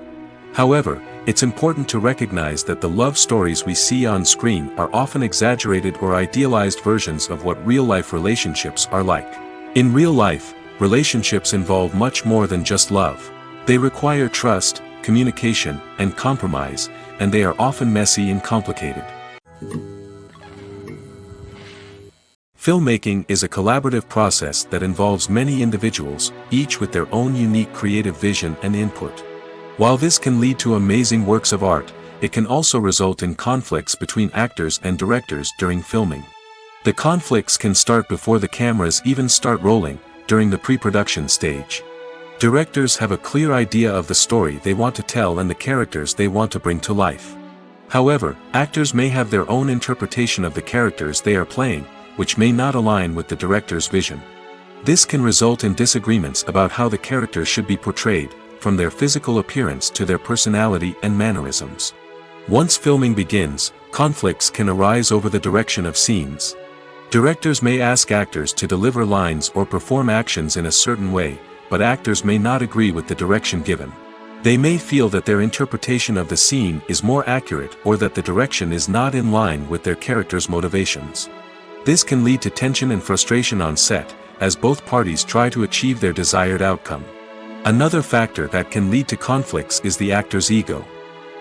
However, it's important to recognize that the love stories we see on screen are often exaggerated or idealized versions of what real-life relationships are like. In real life, relationships involve much more than just love. They require trust, communication, and compromise, and they are often messy and complicated. Filmmaking is a collaborative process that involves many individuals, each with their own unique creative vision and input. While this can lead to amazing works of art, it can also result in conflicts between actors and directors during filming. The conflicts can start before the cameras even start rolling, during the pre-production stage. Directors have a clear idea of the story they want to tell and the characters they want to bring to life. However, actors may have their own interpretation of the characters they are playing, which may not align with the director's vision. This can result in disagreements about how the characters should be portrayed, from their physical appearance to their personality and mannerisms. Once filming begins, conflicts can arise over the direction of scenes. Directors may ask actors to deliver lines or perform actions in a certain way, but actors may not agree with the direction given. They may feel that their interpretation of the scene is more accurate or that the direction is not in line with their character's motivations. This can lead to tension and frustration on set, as both parties try to achieve their desired outcome. Another factor that can lead to conflicts is the actor's ego.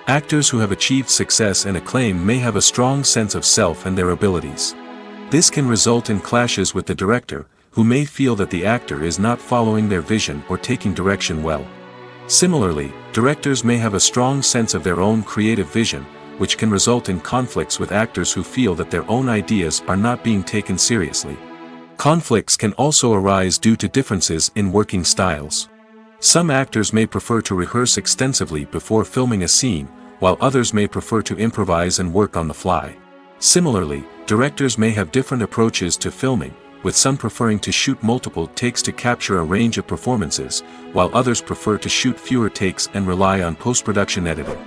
Actors who have achieved success and acclaim may have a strong sense of self and their abilities. This can result in clashes with the director, who may feel that the actor is not following their vision or taking direction well. Similarly, directors may have a strong sense of their own creative vision, which can result in conflicts with actors who feel that their own ideas are not being taken seriously. Conflicts can also arise due to differences in working styles. Some actors may prefer to rehearse extensively before filming a scene, while others may prefer to improvise and work on the fly. Similarly, directors may have different approaches to filming, with some preferring to shoot multiple takes to capture a range of performances, while others prefer to shoot fewer takes and rely on post-production editing.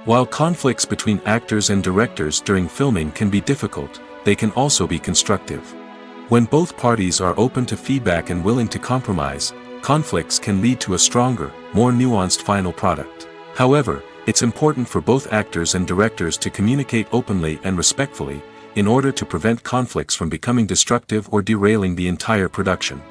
While conflicts between actors and directors during filming can be difficult, they can also be constructive. When both parties are open to feedback and willing to compromise, conflicts can lead to a stronger, more nuanced final product. However, it's important for both actors and directors to communicate openly and respectfully, in order to prevent conflicts from becoming destructive or derailing the entire production.